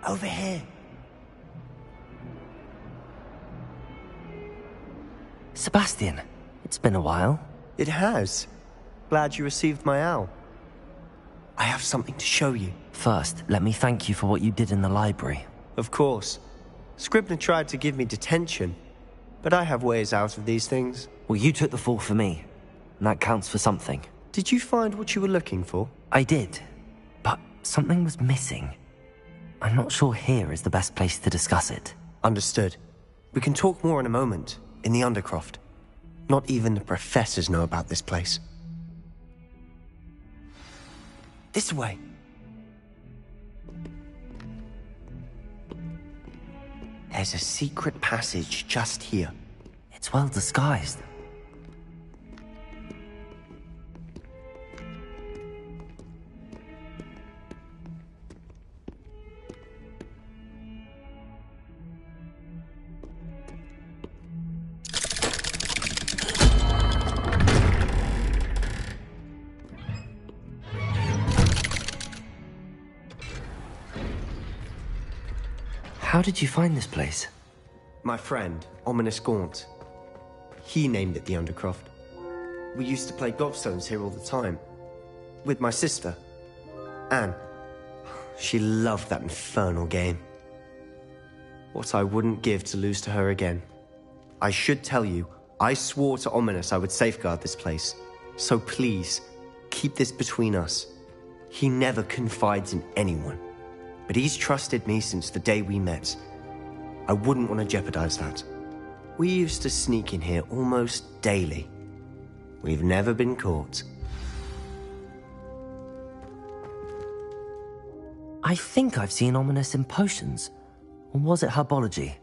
Over here. Sebastian, it's been a while. It has. Glad you received my owl. I have something to show you. First, let me thank you for what you did in the library. Of course. Scribner tried to give me detention, but I have ways out of these things. Well, you took the fall for me, and that counts for something. Did you find what you were looking for? I did, but something was missing. I'm not sure here is the best place to discuss it. Understood. We can talk more in a moment, in the Undercroft. Not even the professors know about this place. This way. There's a secret passage just here. It's well disguised. How did you find this place? My friend, Ominous Gaunt. He named it the Undercroft. We used to play gobstones here all the time. With my sister, Anne. She loved that infernal game. What I wouldn't give to lose to her again. I should tell you, I swore to Ominous I would safeguard this place. So please, keep this between us. He never confides in anyone. But he's trusted me since the day we met. I wouldn't want to jeopardize that. We used to sneak in here almost daily. We've never been caught. I think I've seen Ominous in potions. Or was it herbology?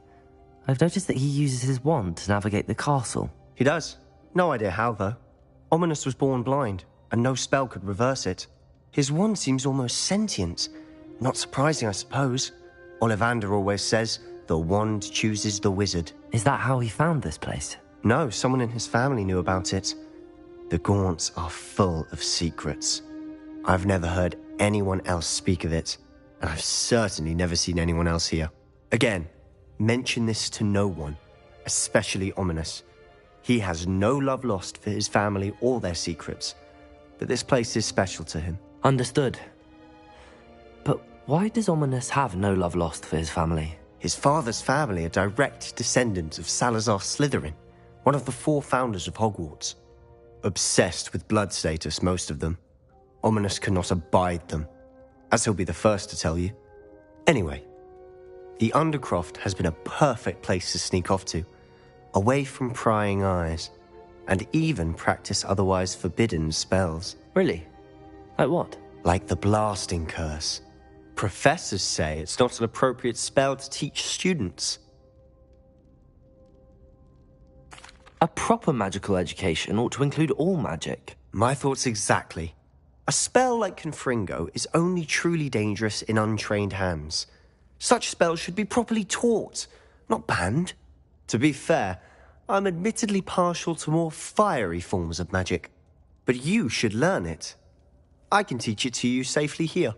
I've noticed that he uses his wand to navigate the castle. He does. No idea how, though. Ominous was born blind, and no spell could reverse it. His wand seems almost sentient. Not surprising, I suppose. Ollivander always says, the wand chooses the wizard. Is that how he found this place? No, someone in his family knew about it. The Gaunts are full of secrets. I've never heard anyone else speak of it, and I've certainly never seen anyone else here. Again, mention this to no one, especially Ominous. He has no love lost for his family or their secrets, but this place is special to him. Understood. But why does Ominous have no love lost for his family? His father's family are direct descendants of Salazar Slytherin, one of the 4 founders of Hogwarts. Obsessed with blood status, most of them. Ominous cannot abide them, as he'll be the first to tell you. Anyway, the Undercroft has been a perfect place to sneak off to, away from prying eyes, and even practice otherwise forbidden spells. Really? Like what? Like the blasting curse. Professors say it's not an appropriate spell to teach students. A proper magical education ought to include all magic. My thoughts exactly. A spell like Confringo is only truly dangerous in untrained hands. Such spells should be properly taught, not banned. To be fair, I'm admittedly partial to more fiery forms of magic. But you should learn it. I can teach it to you safely here.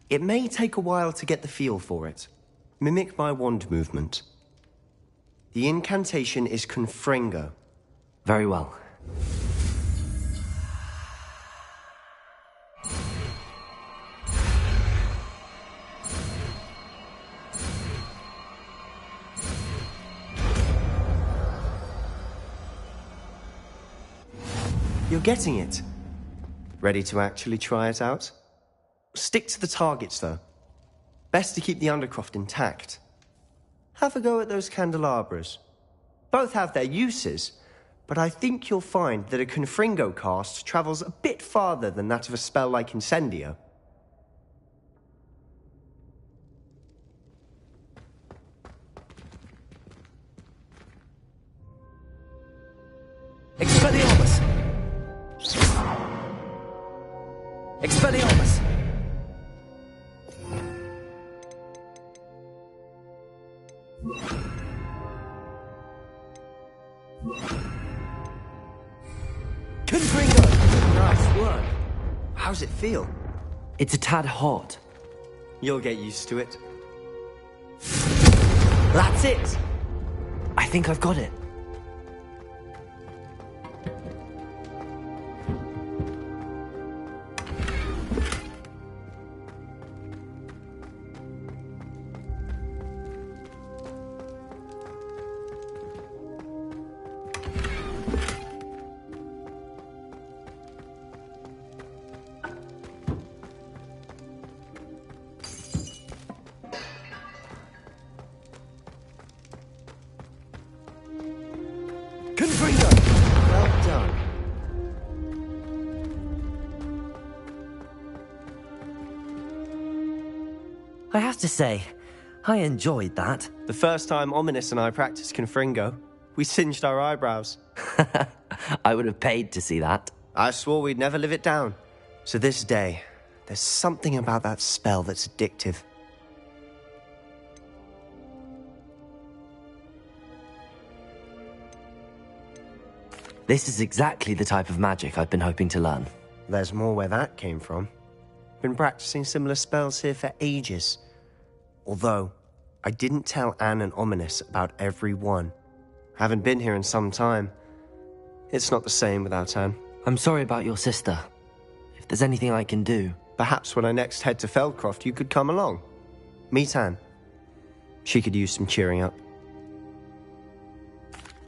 It may take a while to get the feel for it. Mimic my wand movement. The incantation is Confringo. Very well. You're getting it. Ready to actually try it out? Stick to the targets, though. Best to keep the Undercroft intact. Have a go at those candelabras. Both have their uses, but I think you'll find that a Confringo cast travels a bit farther than that of a spell like Incendio. Expelliarmus! Expelliarmus! Confringo! Nice work. How's it feel? It's a tad hot. You'll get used to it. That's it! I think I've got it. Well done. I have to say, I enjoyed that. The first time Ominous and I practiced Confringo, we singed our eyebrows. I would have paid to see that. I swore we'd never live it down. So this day, there's something about that spell that's addictive. This is exactly the type of magic I've been hoping to learn. There's more where that came from. Been practicing similar spells here for ages. Although, I didn't tell Anne and Ominous about every one. Haven't been here in some time. It's not the same without Anne. I'm sorry about your sister. If there's anything I can do... Perhaps when I next head to Feldcroft, you could come along. Meet Anne. She could use some cheering up.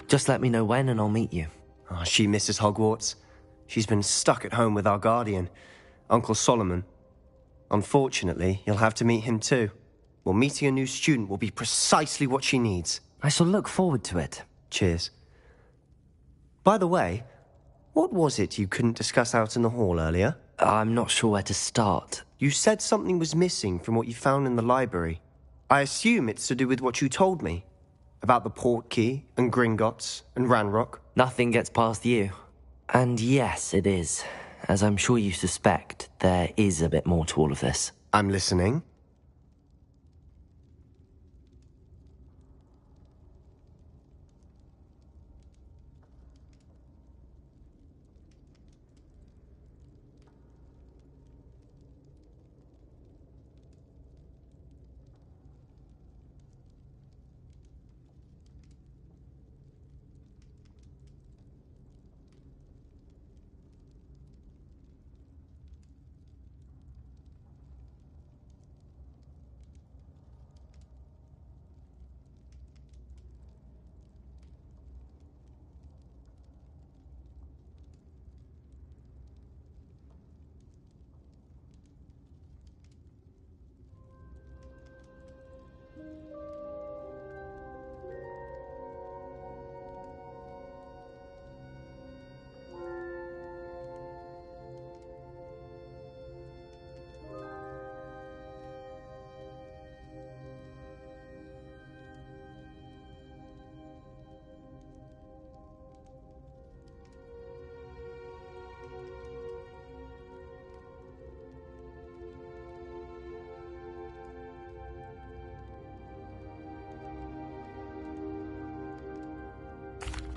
Just let me know when and I'll meet you. Oh, she misses Hogwarts. She's been stuck at home with our guardian, Uncle Solomon. Unfortunately, you'll have to meet him too. Well, meeting a new student will be precisely what she needs. I shall look forward to it. Cheers. By the way, what was it you couldn't discuss out in the hall earlier? I'm not sure where to start. You said something was missing from what you found in the library. I assume it's to do with what you told me. About the Portkey, and Gringotts, and Ranrock. Nothing gets past you. And yes, it is. As I'm sure you suspect, there is a bit more to all of this. I'm listening.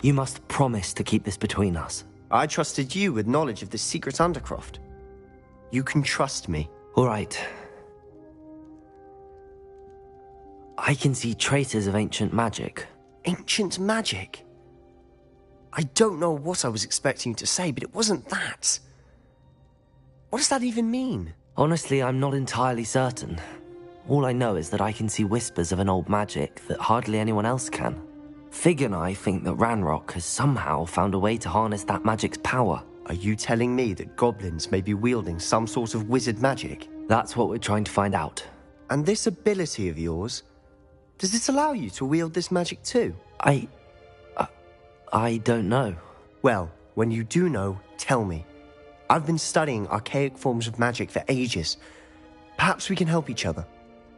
You must promise to keep this between us. I trusted you with knowledge of the secret Undercroft. You can trust me. All right. I can see traces of ancient magic. Ancient magic? I don't know what I was expecting you to say, but it wasn't that. What does that even mean? Honestly, I'm not entirely certain. All I know is that I can see whispers of an old magic that hardly anyone else can. Fig and I think that Ranrock has somehow found a way to harness that magic's power. Are you telling me that goblins may be wielding some sort of wizard magic? That's what we're trying to find out. And this ability of yours, does it allow you to wield this magic too? I don't know. Well, when you do know, tell me. I've been studying archaic forms of magic for ages. Perhaps we can help each other.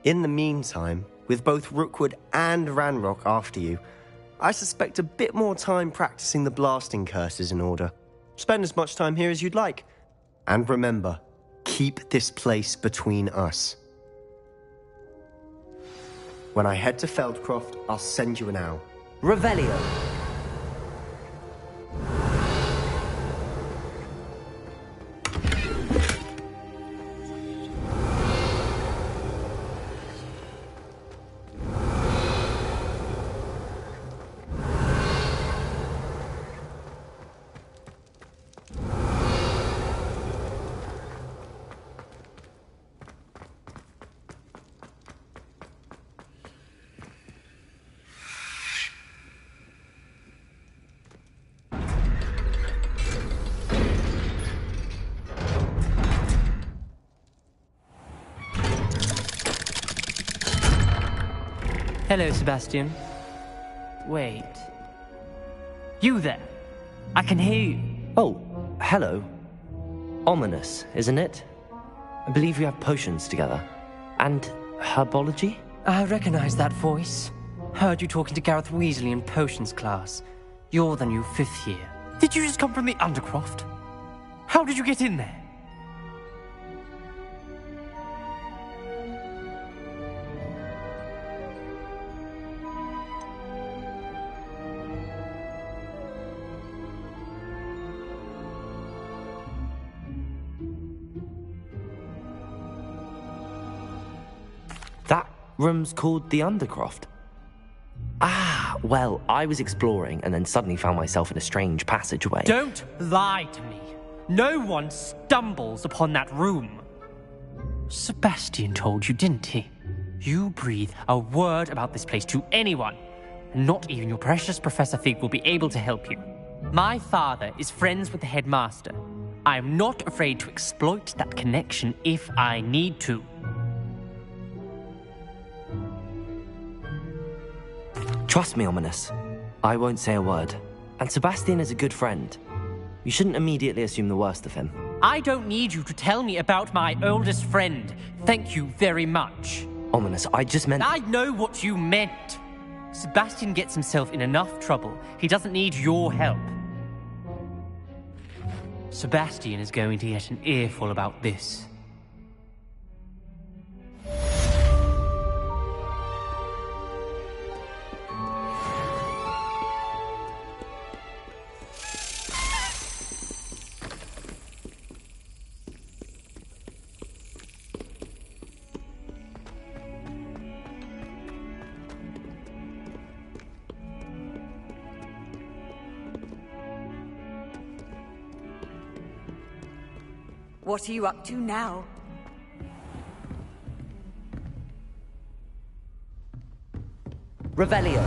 In the meantime, with both Rookwood and Ranrock after you, I suspect a bit more time practicing the blasting curse is in order. Spend as much time here as you'd like. And remember, keep this place between us. When I head to Feldcroft, I'll send you an owl. Revelio. Hello, Sebastian. Wait. You there? I can hear you. Oh, hello. Ominous, isn't it? I believe we have potions together. And herbology? I recognize that voice. Heard you talking to Gareth Weasley in potions class. You're the new 5th year. Did you just come from the Undercroft? How did you get in there? That room's called the Undercroft. Ah, well, I was exploring and then suddenly found myself in a strange passageway. Don't lie to me. No one stumbles upon that room. Sebastian told you, didn't he? You breathe a word about this place to anyone, and not even your precious Professor Fig will be able to help you. My father is friends with the headmaster. I am not afraid to exploit that connection if I need to. Trust me, Ominous. I won't say a word. And Sebastian is a good friend. You shouldn't immediately assume the worst of him. I don't need you to tell me about my oldest friend. Thank you very much. Ominous, I just meant... I know what you meant. Sebastian gets himself in enough trouble. He doesn't need your help. Sebastian is going to get an earful about this. What are you up to now? Revelio.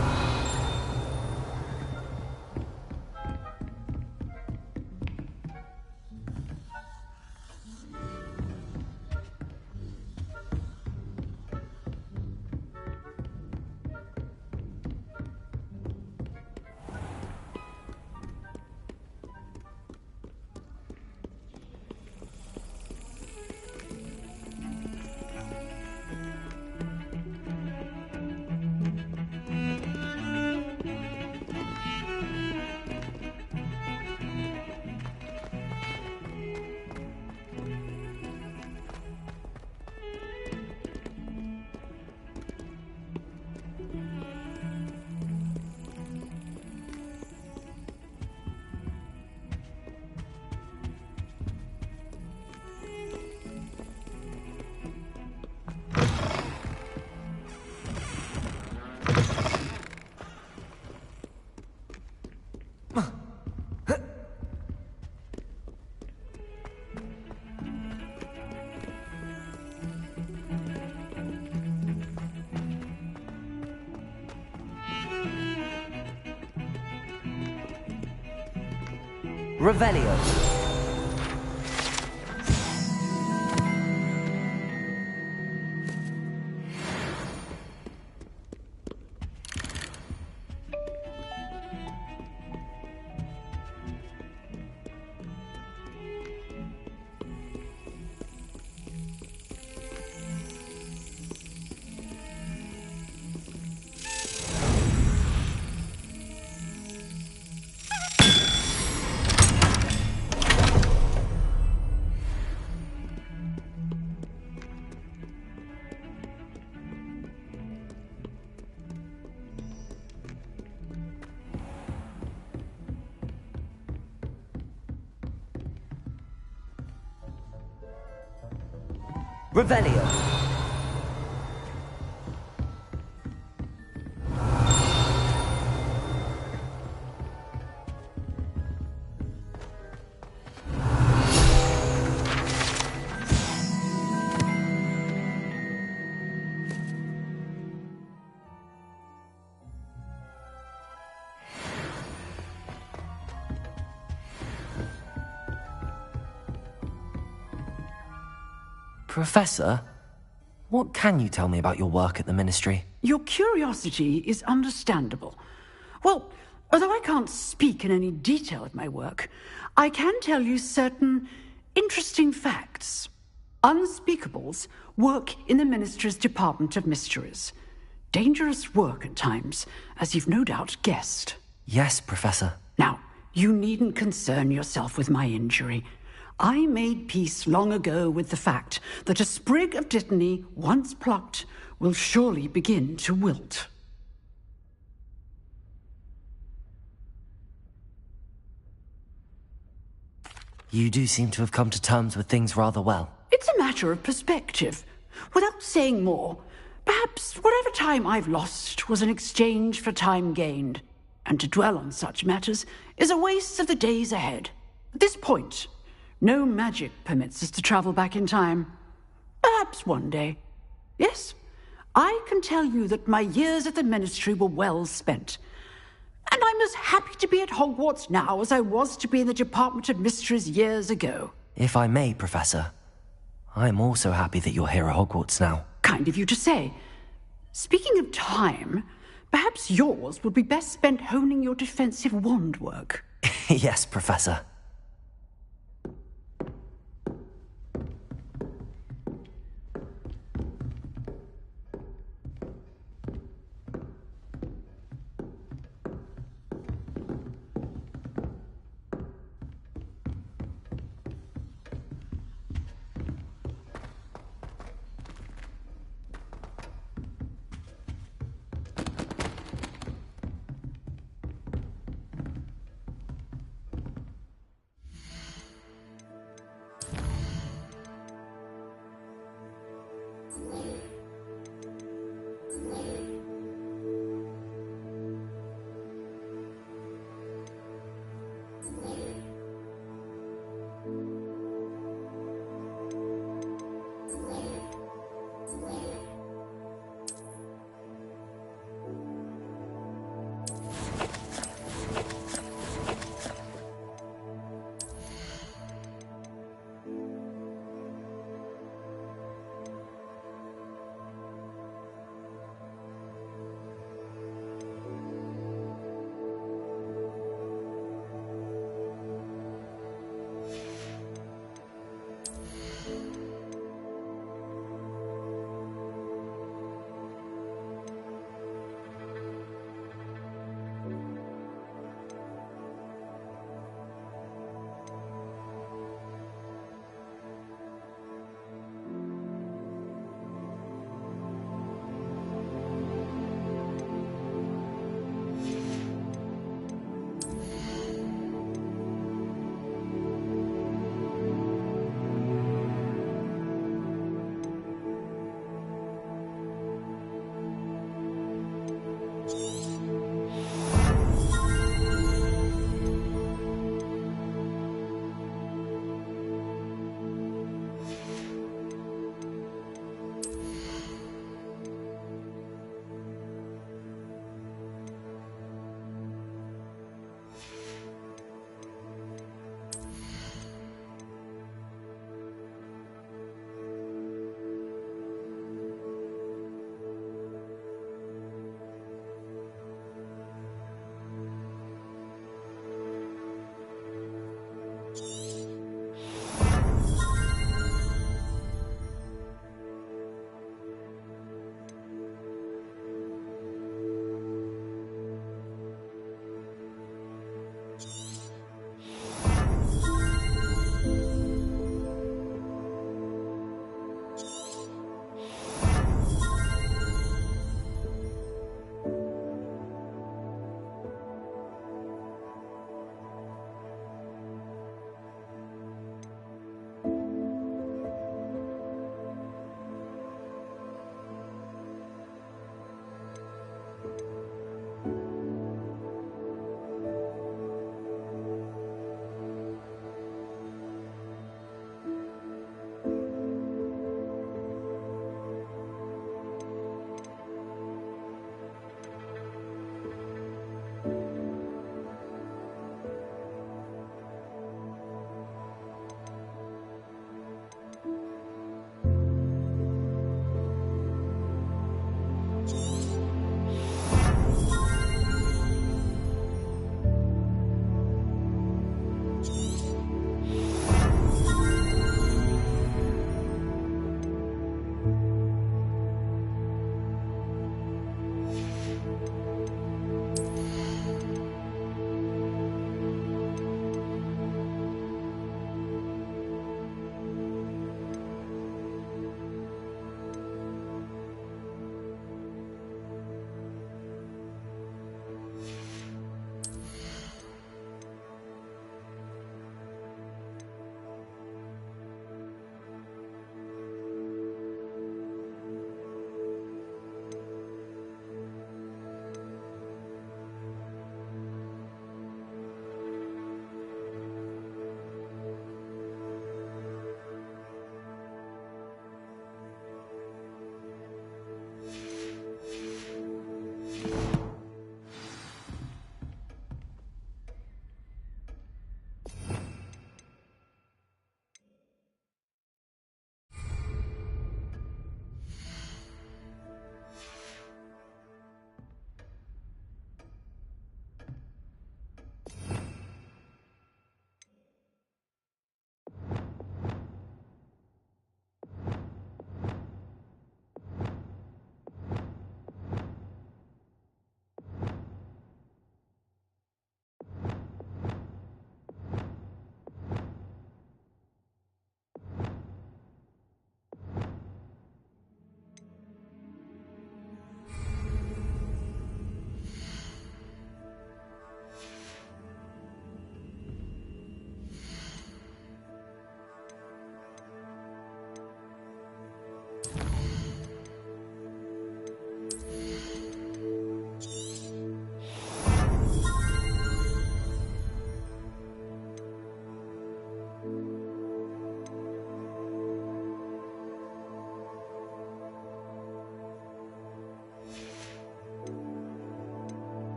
Revelio. Revelio. Professor, what can you tell me about your work at the Ministry? Your curiosity is understandable. Well, although I can't speak in any detail of my work, I can tell you certain interesting facts. Unspeakables work in the Ministry's Department of Mysteries. Dangerous work at times, as you've no doubt guessed. Yes, Professor. Now, you needn't concern yourself with my injury. I made peace long ago with the fact that a sprig of dittany, once plucked, will surely begin to wilt. You do seem to have come to terms with things rather well. It's a matter of perspective. Without saying more, perhaps whatever time I've lost was an exchange for time gained, and to dwell on such matters is a waste of the days ahead. At this point, no magic permits us to travel back in time. Perhaps one day. Yes, I can tell you that my years at the Ministry were well spent. And I'm as happy to be at Hogwarts now as I was to be in the Department of Mysteries years ago. If I may, Professor, I'm also happy that you're here at Hogwarts now. Kind of you to say. Speaking of time, perhaps yours would be best spent honing your defensive wand work. Yes, Professor.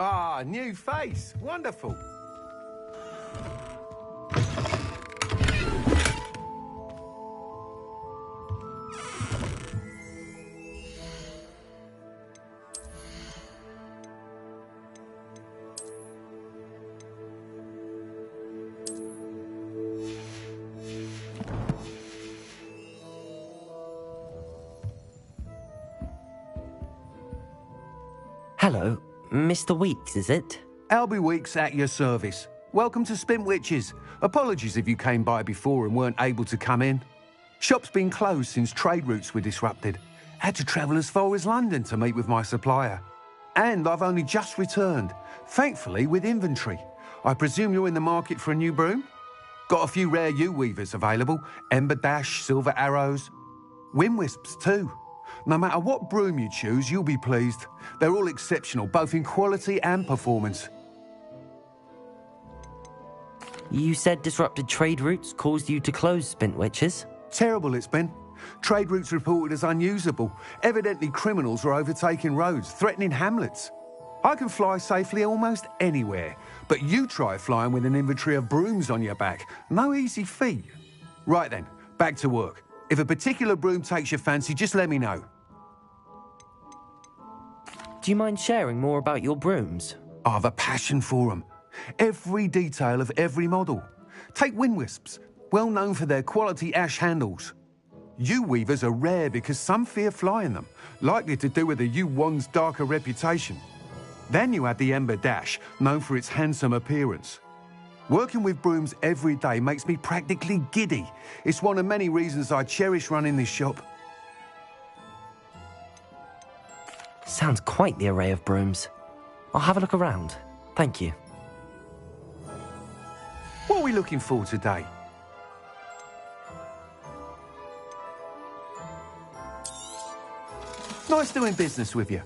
Ah, new face. Wonderful. Hello, Mr. Weeks, is it? Albie Weeks at your service. Welcome to Spintwitches. Apologies if you came by before and weren't able to come in. Shop's been closed since trade routes were disrupted. Had to travel as far as London to meet with my supplier. And I've only just returned, thankfully with inventory. I presume you're in the market for a new broom? Got a few rare yew-weavers available. Ember Dash, Silver Arrows. Wind Wisps too. No matter what broom you choose, you'll be pleased. They're all exceptional, both in quality and performance. You said disrupted trade routes caused you to close Spintwitches? Terrible it's been. Trade routes reported as unusable. Evidently criminals are overtaking roads, threatening hamlets. I can fly safely almost anywhere, but you try flying with an inventory of brooms on your back. No easy feat. Right then, back to work. If a particular broom takes your fancy, just let me know. Do you mind sharing more about your brooms? I have a passion for them. Every detail of every model. Take Wind Wisps, well known for their quality ash handles. Yew-weavers are rare because some fear flying them, likely to do with the yew-wand's darker reputation. Then you add the Ember Dash, known for its handsome appearance. Working with brooms every day makes me practically giddy. It's one of many reasons I cherish running this shop. Sounds quite the array of brooms. I'll have a look around. Thank you. Whoa, are we looking for today? Nice doing business with you.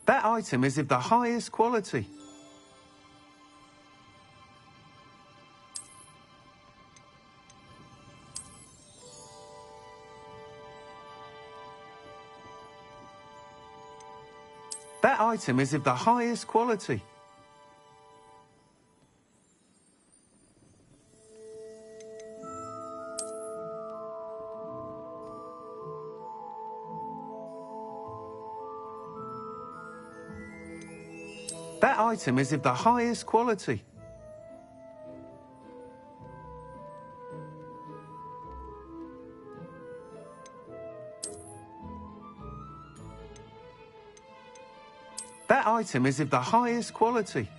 That item is of the highest quality. That item is of the highest quality. That item is of the highest quality. That item is of the highest quality.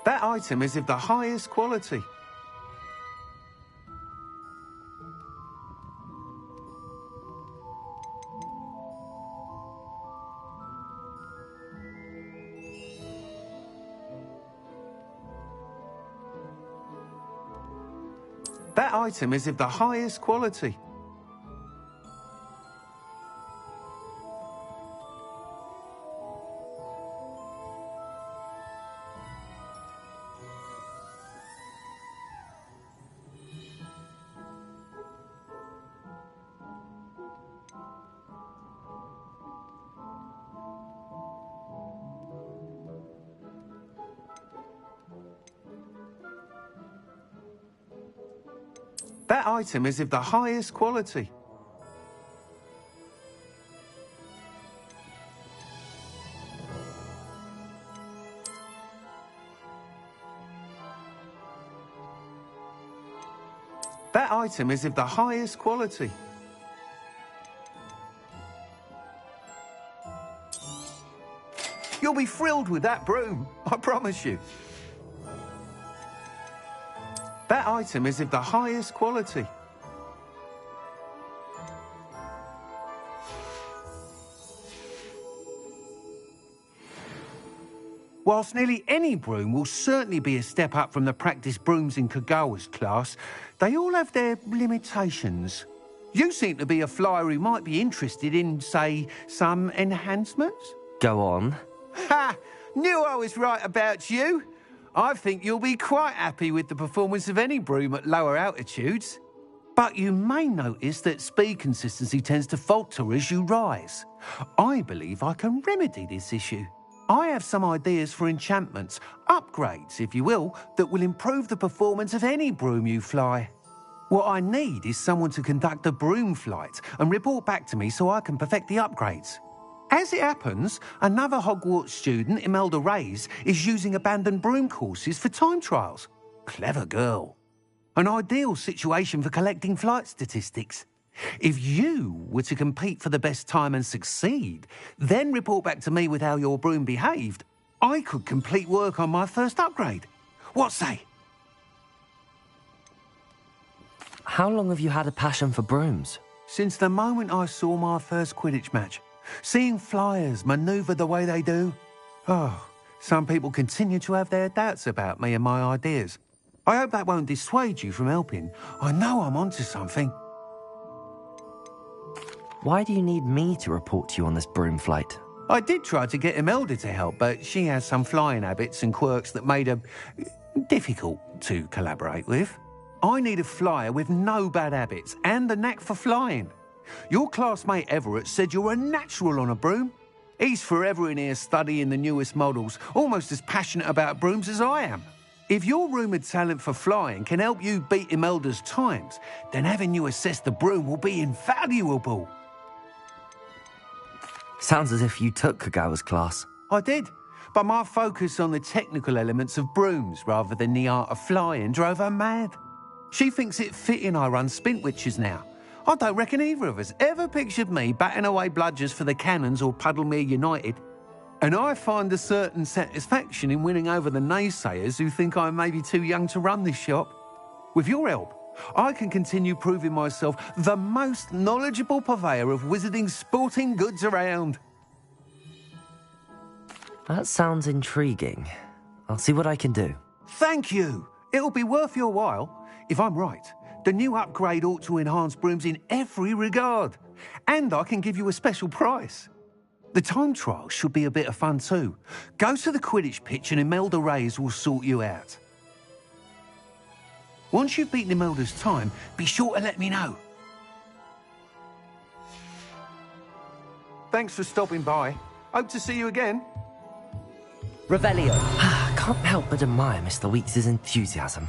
That item is of the highest quality. That item is of the highest quality. That item is of the highest quality. That item is of the highest quality. You'll be thrilled with that broom, I promise you. That item is of the highest quality. Whilst nearly any broom will certainly be a step up from the practice brooms in Kagawa's class, they all have their limitations. You seem to be a flyer who might be interested in, say, some enhancements? Go on. Ha! Knew I was right about you. I think you'll be quite happy with the performance of any broom at lower altitudes. But you may notice that speed consistency tends to falter as you rise. I believe I can remedy this issue. I have some ideas for enchantments, upgrades, if you will, that will improve the performance of any broom you fly. What I need is someone to conduct a broom flight and report back to me so I can perfect the upgrades. As it happens, another Hogwarts student, Imelda Reyes, is using abandoned broom courses for time trials. Clever girl. An ideal situation for collecting flight statistics. If you were to compete for the best time and succeed, then report back to me with how your broom behaved, I could complete work on my first upgrade. What say? How long have you had a passion for brooms? Since the moment I saw my first Quidditch match. Seeing flyers manoeuvre the way they do. Oh, some people continue to have their doubts about me and my ideas. I hope that won't dissuade you from helping. I know I'm onto something. Why do you need me to report to you on this broom flight? I did try to get Imelda to help, but she has some flying habits and quirks that made her difficult to collaborate with. I need a flyer with no bad habits and the knack for flying. Your classmate Everett said you're a natural on a broom. He's forever in here studying the newest models, almost as passionate about brooms as I am. If your rumoured talent for flying can help you beat Imelda's times, then having you assess the broom will be invaluable. Sounds as if you took Kagawa's class. I did, but my focus on the technical elements of brooms rather than the art of flying drove her mad. She thinks it fitting I run Spintwitches now. I don't reckon either of us ever pictured me batting away bludgers for the Cannons or Puddlemere United. And I find a certain satisfaction in winning over the naysayers who think I may be too young to run this shop. With your help, I can continue proving myself the most knowledgeable purveyor of wizarding sporting goods around. That sounds intriguing. I'll see what I can do. Thank you. It'll be worth your while. If I'm right, the new upgrade ought to enhance brooms in every regard. And I can give you a special price. The time trial should be a bit of fun too. Go to the Quidditch pitch and Imelda Reyes will sort you out. Once you've beaten Imelda's time, be sure to let me know. Thanks for stopping by. Hope to see you again. Revelio. I can't help but admire Mr. Weeks' enthusiasm.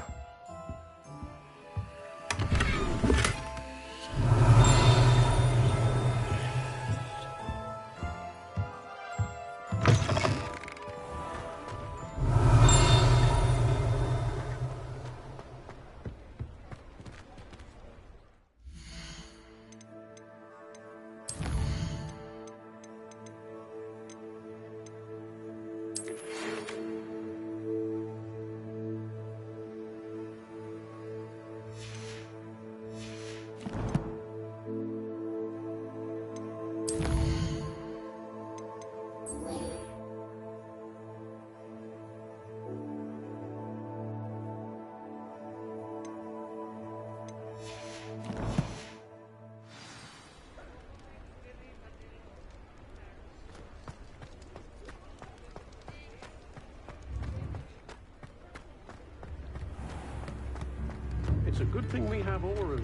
It's a good thing we have Oru.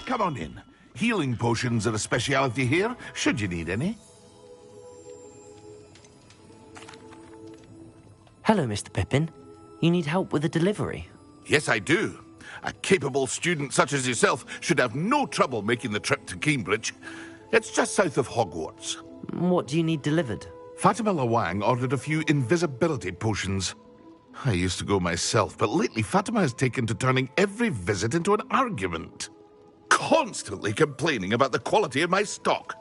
Come on in. Healing potions are a speciality here, should you need any. Hello, Mr. Pippin. You need help with a delivery? Yes, I do. A capable student such as yourself should have no trouble making the trip to Cambridge. It's just south of Hogwarts. What do you need delivered? Fatima Lawang ordered a few invisibility potions. I used to go myself, but lately Fatima has taken to turning every visit into an argument. Constantly complaining about the quality of my stock.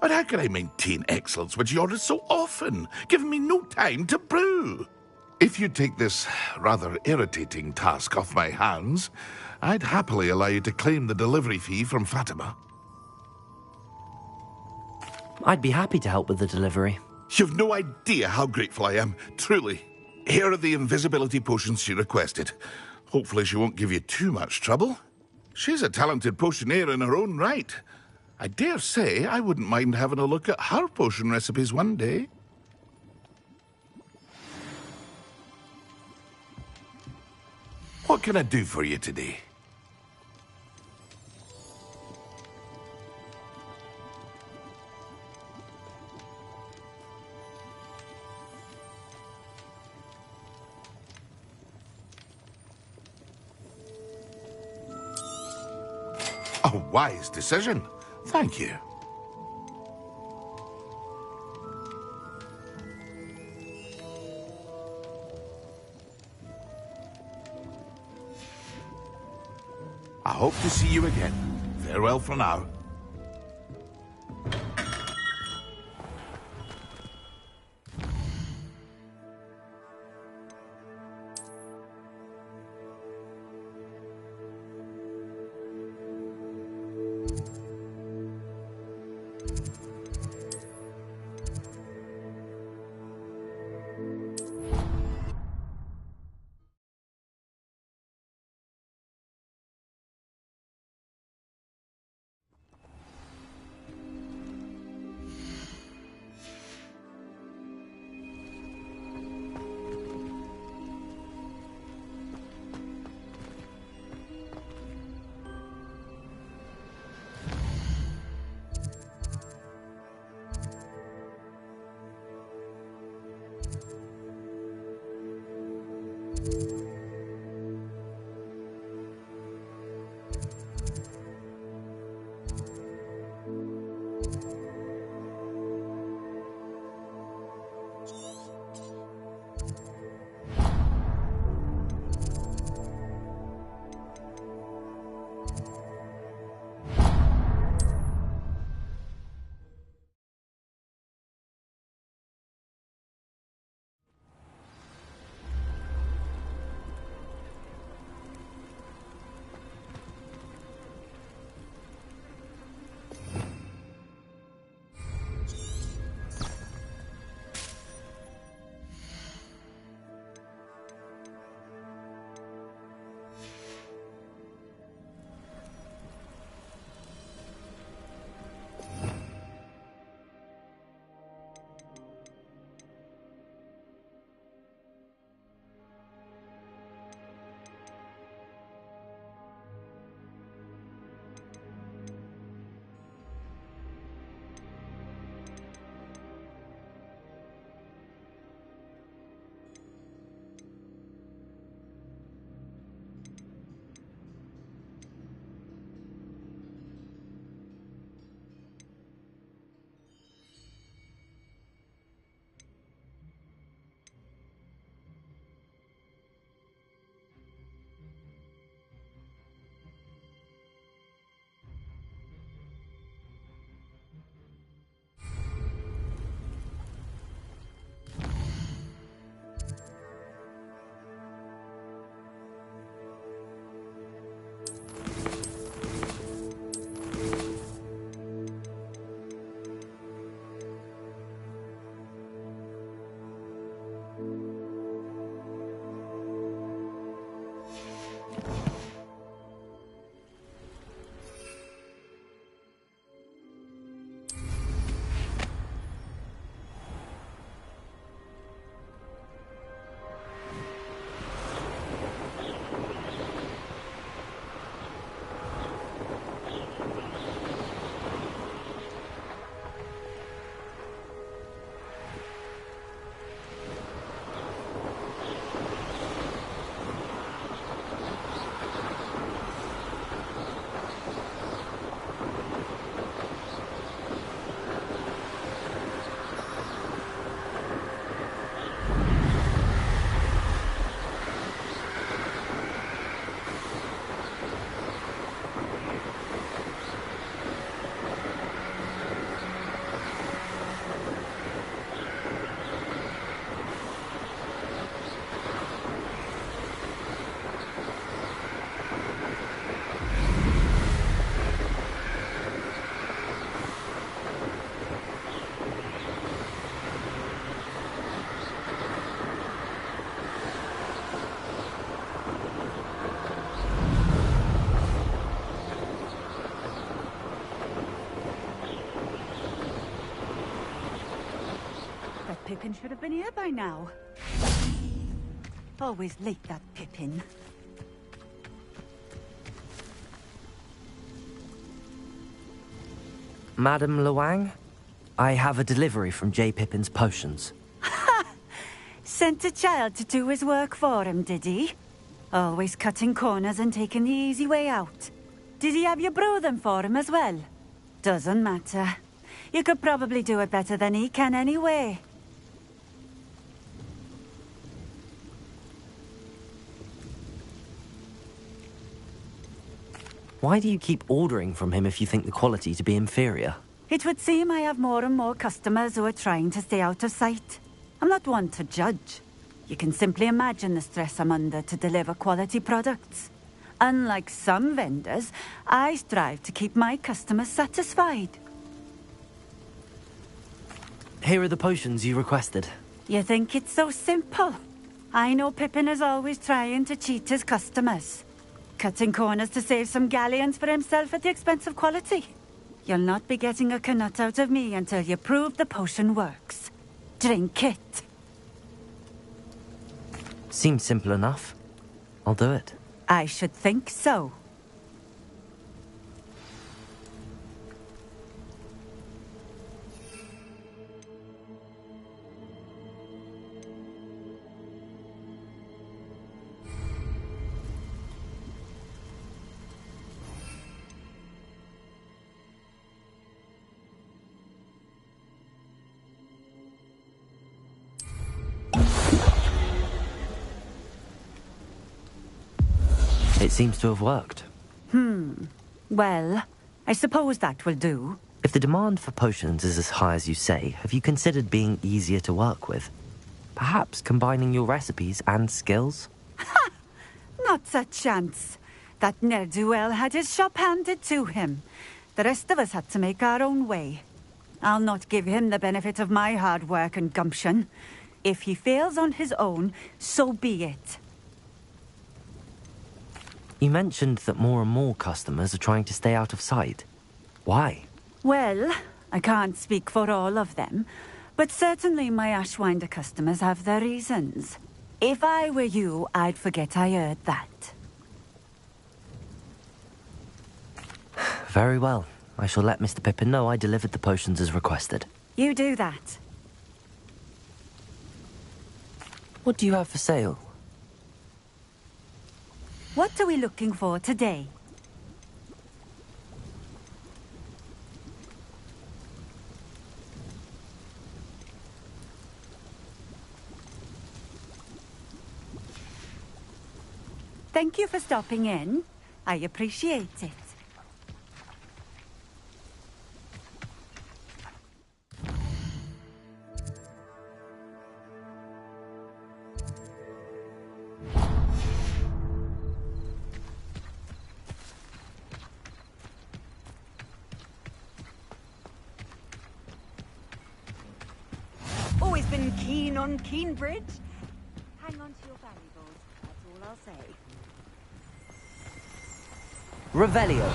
But how can I maintain excellence when she orders so often, giving me no time to brew? If you take this rather irritating task off my hands, I'd happily allow you to claim the delivery fee from Fatima. I'd be happy to help with the delivery. You've no idea how grateful I am, truly. Here are the invisibility potions she requested. Hopefully she won't give you too much trouble. She's a talented potioneer in her own right. I dare say I wouldn't mind having a look at her potion recipes one day. What can I do for you today? A wise decision. Thank you. I hope to see you again. Farewell for now. Pippin should have been here by now. Always late, that Pippin. Madam Luang, I have a delivery from J. Pippin's potions. Sent a child to do his work for him, did he? Always cutting corners and taking the easy way out. Did he have you brew them for him as well? Doesn't matter. You could probably do it better than he can anyway. Why do you keep ordering from him if you think the quality to be inferior? It would seem I have more and more customers who are trying to stay out of sight. I'm not one to judge. You can simply imagine the stress I'm under to deliver quality products. Unlike some vendors, I strive to keep my customers satisfied. Here are the potions you requested. You think it's so simple? I know Pippin is always trying to cheat his customers. Cutting corners to save some galleons for himself at the expense of quality. You'll not be getting a canut out of me until you prove the potion works. Drink it. Seems simple enough. I'll do it. I should think so. It seems to have worked. Well, I suppose that will do. If the demand for potions is as high as you say, have you considered being easier to work with? Perhaps combining your recipes and skills? Not a chance. That ne'er-do-well had his shop handed to him. The rest of us had to make our own way. I'll not give him the benefit of my hard work and gumption. If he fails on his own, so be it. You mentioned that more and more customers are trying to stay out of sight. Why? Well, I can't speak for all of them, but certainly my Ashwinder customers have their reasons. If I were you, I'd forget I heard that. Very well. I shall let Mr. Pippin know I delivered the potions as requested. You do that. What do you have for sale? What are we looking for today? Thank you for stopping in. I appreciate it. Always been keen on Keenbridge. Hang on to your valuables, that's all I'll say. Revelio.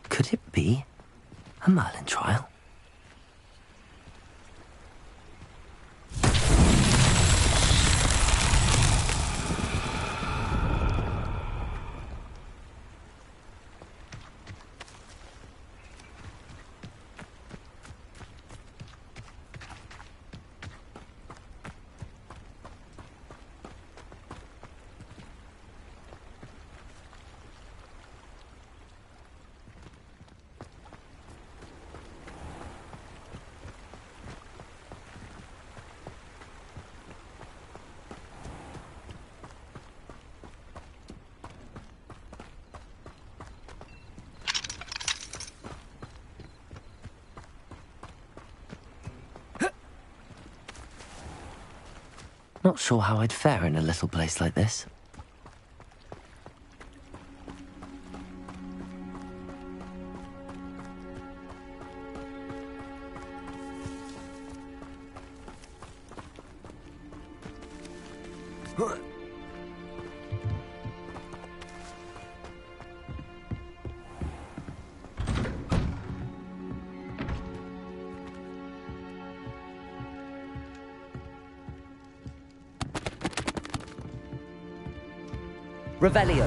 Could it be a Merlin trial? Not sure how I'd fare in a little place like this. Revelio.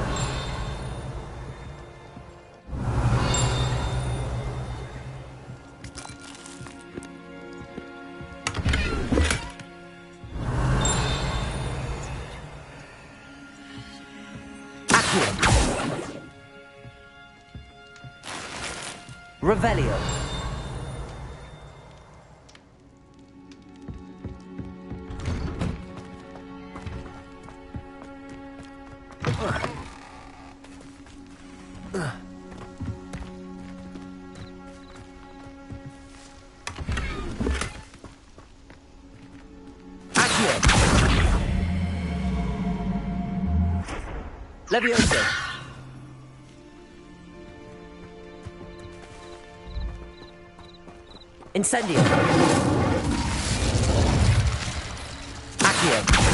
Revelio. Levioso. Incendio. Accio.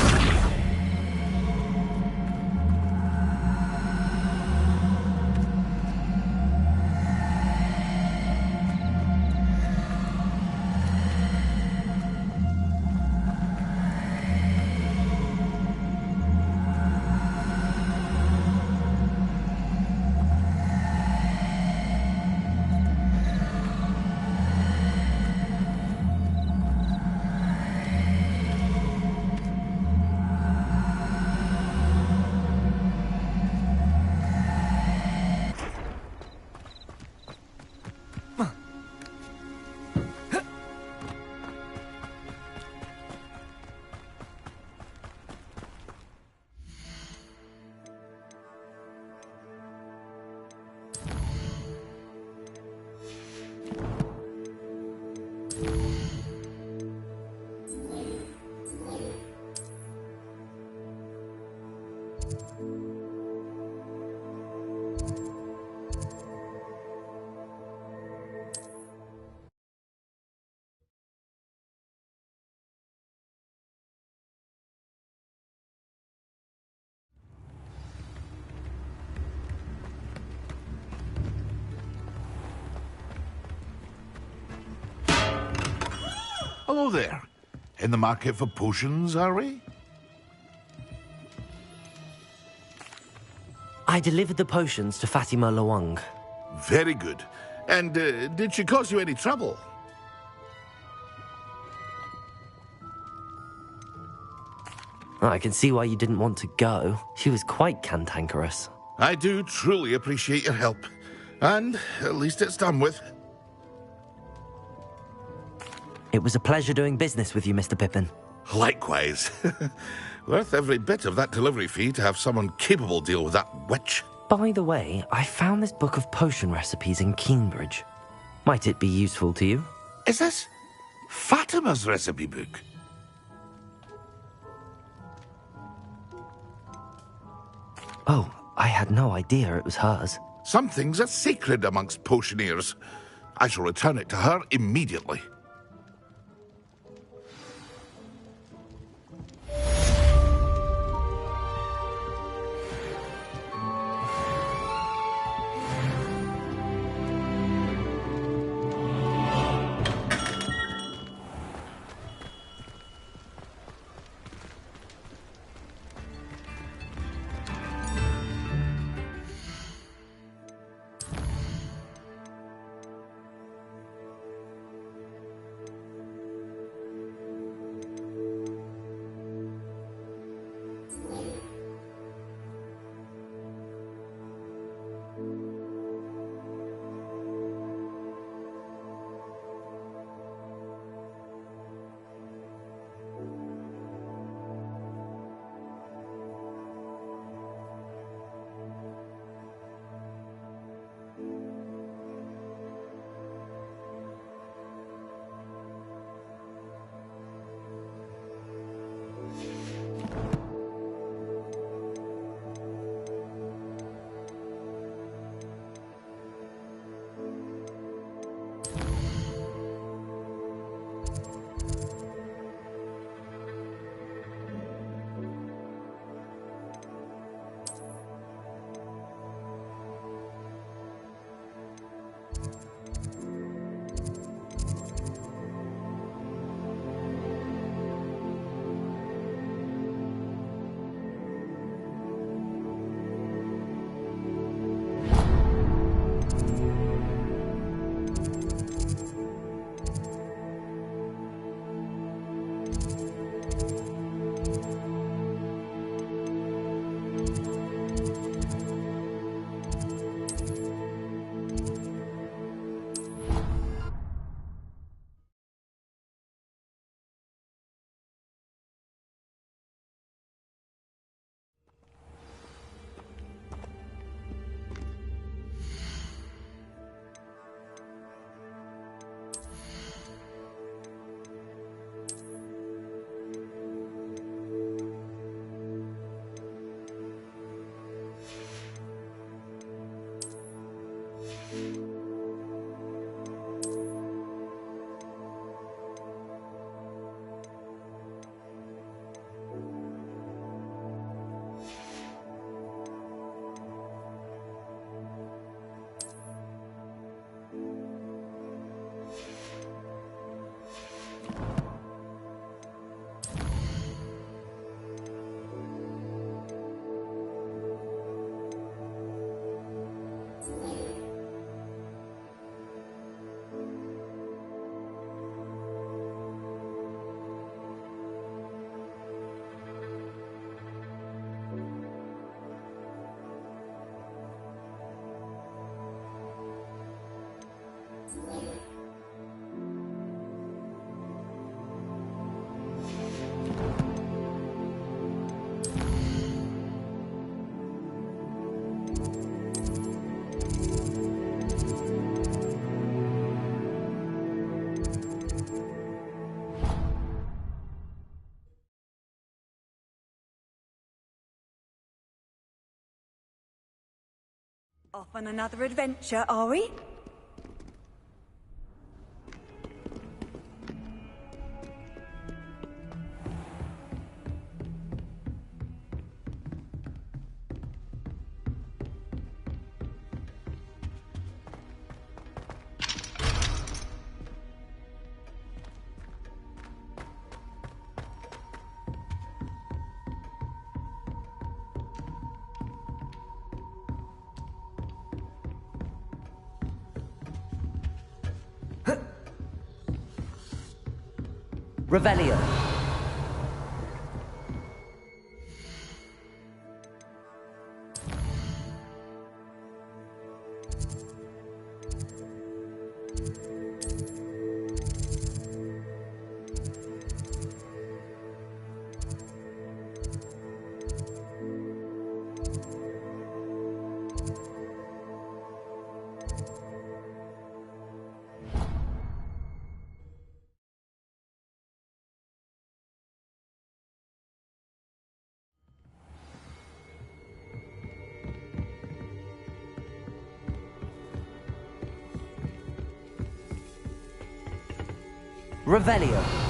Hello there. In the market for potions, are we? I delivered the potions to Fatima Lawang. Very good. And did she cause you any trouble? I can see why you didn't want to go. She was quite cantankerous. I do truly appreciate your help. And at least it's done with. It was a pleasure doing business with you, Mr. Pippin. Likewise. Worth every bit of that delivery fee to have someone capable deal with that witch. By the way, I found this book of potion recipes in Cambridge. Might it be useful to you? Is this Fatima's recipe book? Oh, I had no idea it was hers. Some things are sacred amongst potioneers. I shall return it to her immediately. Off on another adventure, are we? Revelio. Revelio.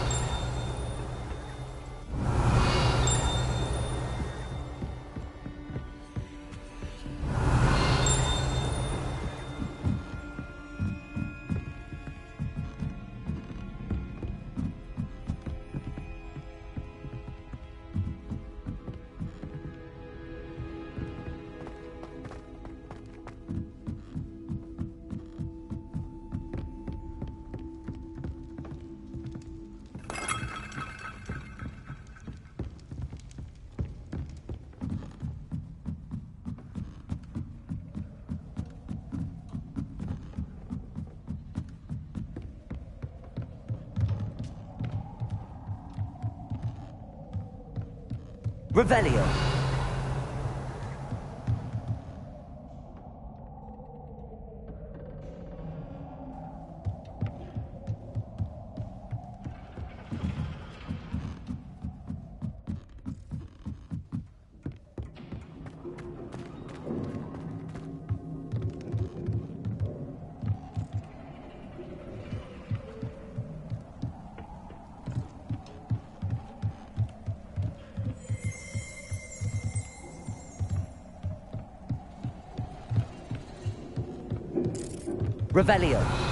Revelio. Revelio.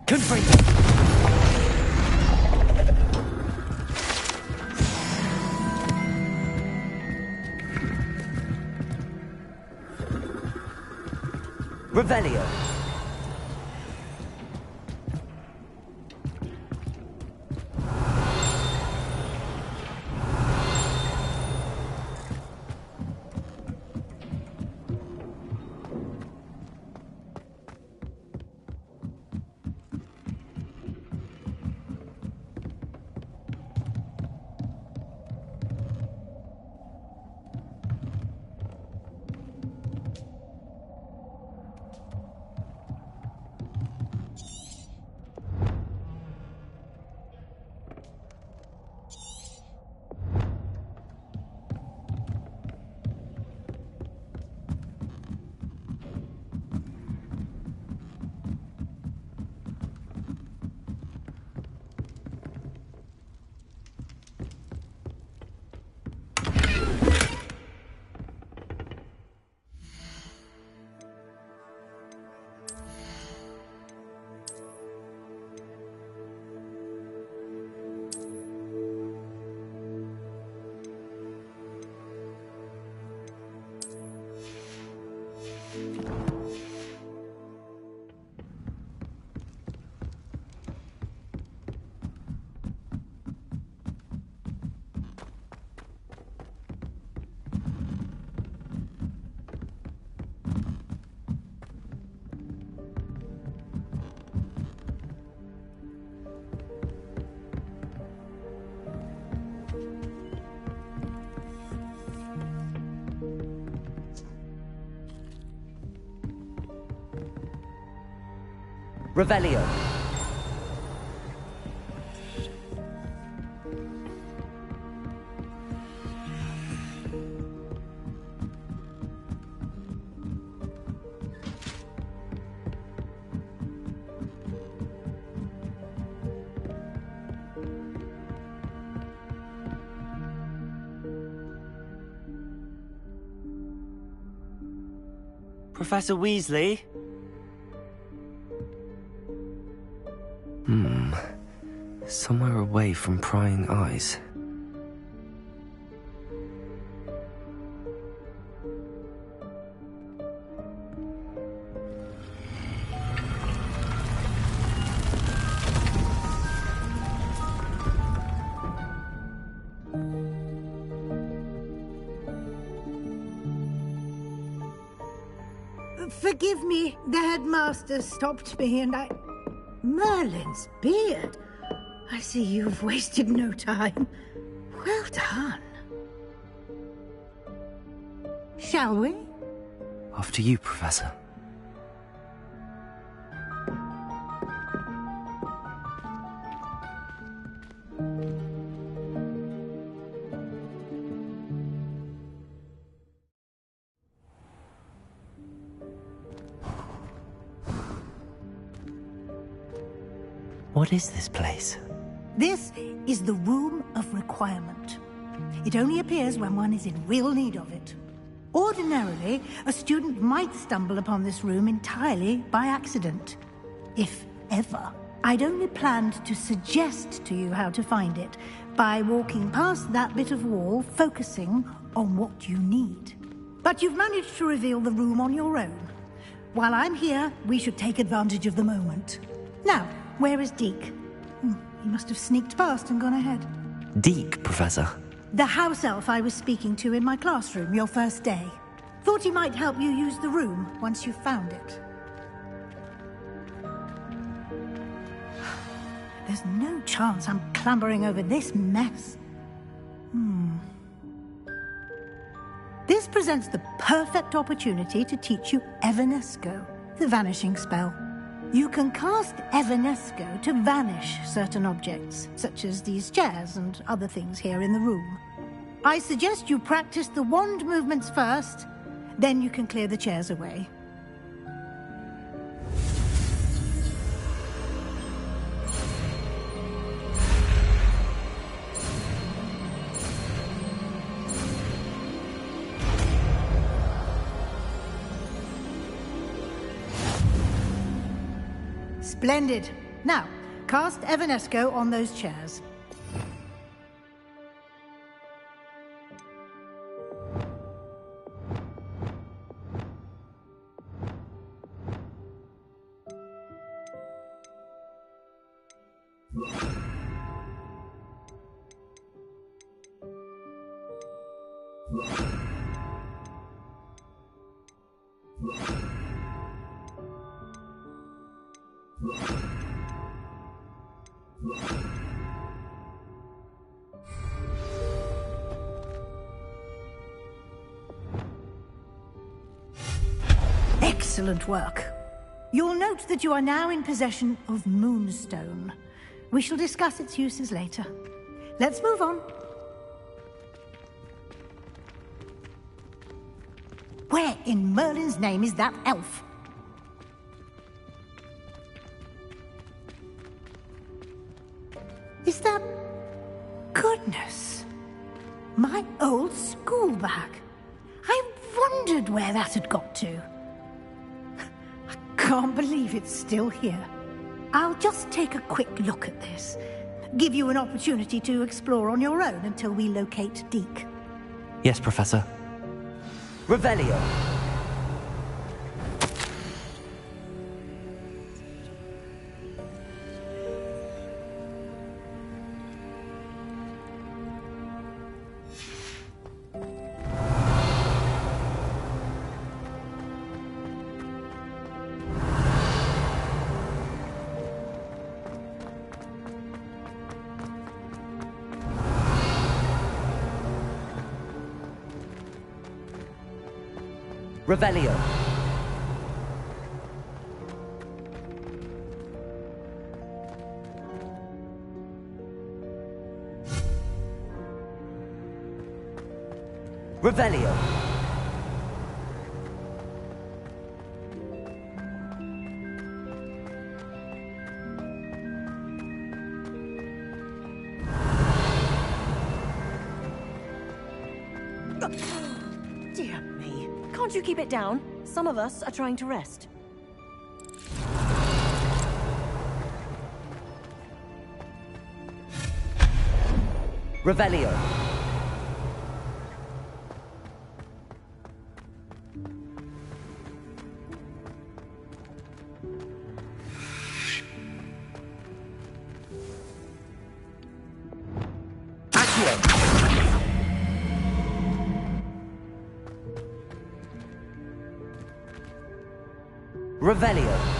Confringo! Revelio. Revelio. Professor Weasley? Somewhere away from prying eyes. Forgive me, the headmaster stopped me and I... Merlin's beard! I see you've wasted no time. Well done. Shall we? After you, Professor. What is this place? This is the Room of Requirement. It only appears when one is in real need of it. Ordinarily, a student might stumble upon this room entirely by accident. If ever. I'd only planned to suggest to you how to find it by walking past that bit of wall, focusing on what you need. But you've managed to reveal the room on your own. While I'm here, we should take advantage of the moment. Now, where is Deke? He must have sneaked past and gone ahead. Deke, Professor. The house elf I was speaking to in my classroom your first day. Thought he might help you use the room once you found it. There's no chance I'm clambering over this mess. This presents the perfect opportunity to teach you Evanesco, the vanishing spell. You can cast Evanesco to vanish certain objects, such as these chairs and other things here in the room. I suggest you practice the wand movements first, then you can clear the chairs away. Splendid. Now, cast Evanesco on those chairs. Excellent work. You'll note that you are now in possession of Moonstone. We shall discuss its uses later. Let's move on. Where in Merlin's name is that elf? Is that... Goodness. My old school bag. I wondered where that had got to. I can't believe it's still here. I'll just take a quick look at this. Give you an opportunity to explore on your own until we locate Deke. Yes, Professor. Revelio. Revelio. Revelio. Dear me. Can't you keep it down? Some of us are trying to rest. Revelio. Revelio.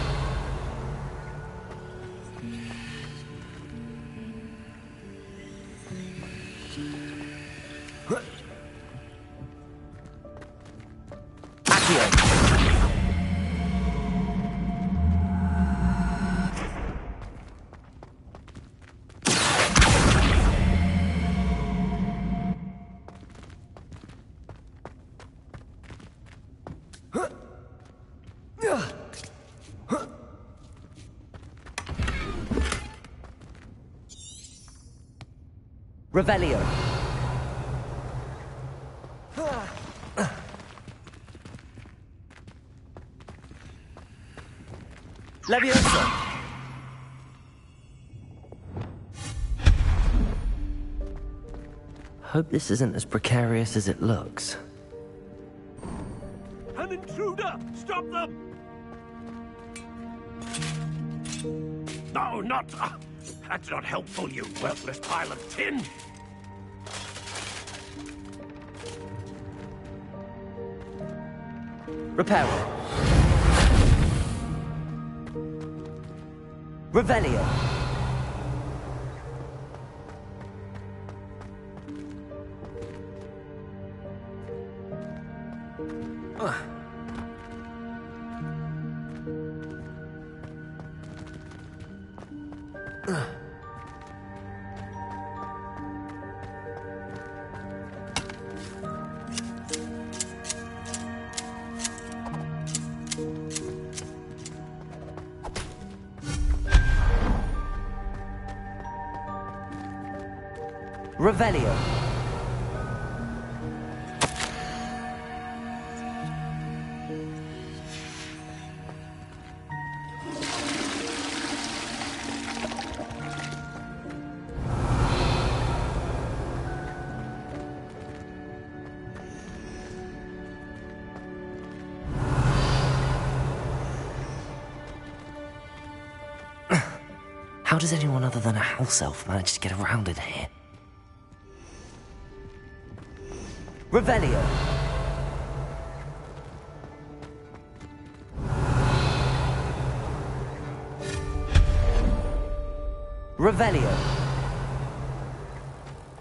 Revelio. Leviosa. Hope this isn't as precarious as it looks. An intruder! Stop them! No, not... that's not helpful, you worthless pile of tin! Reparo. Revelio. Revelio. How does anyone other than a house elf manage to get around in here? Revelio. Revelio.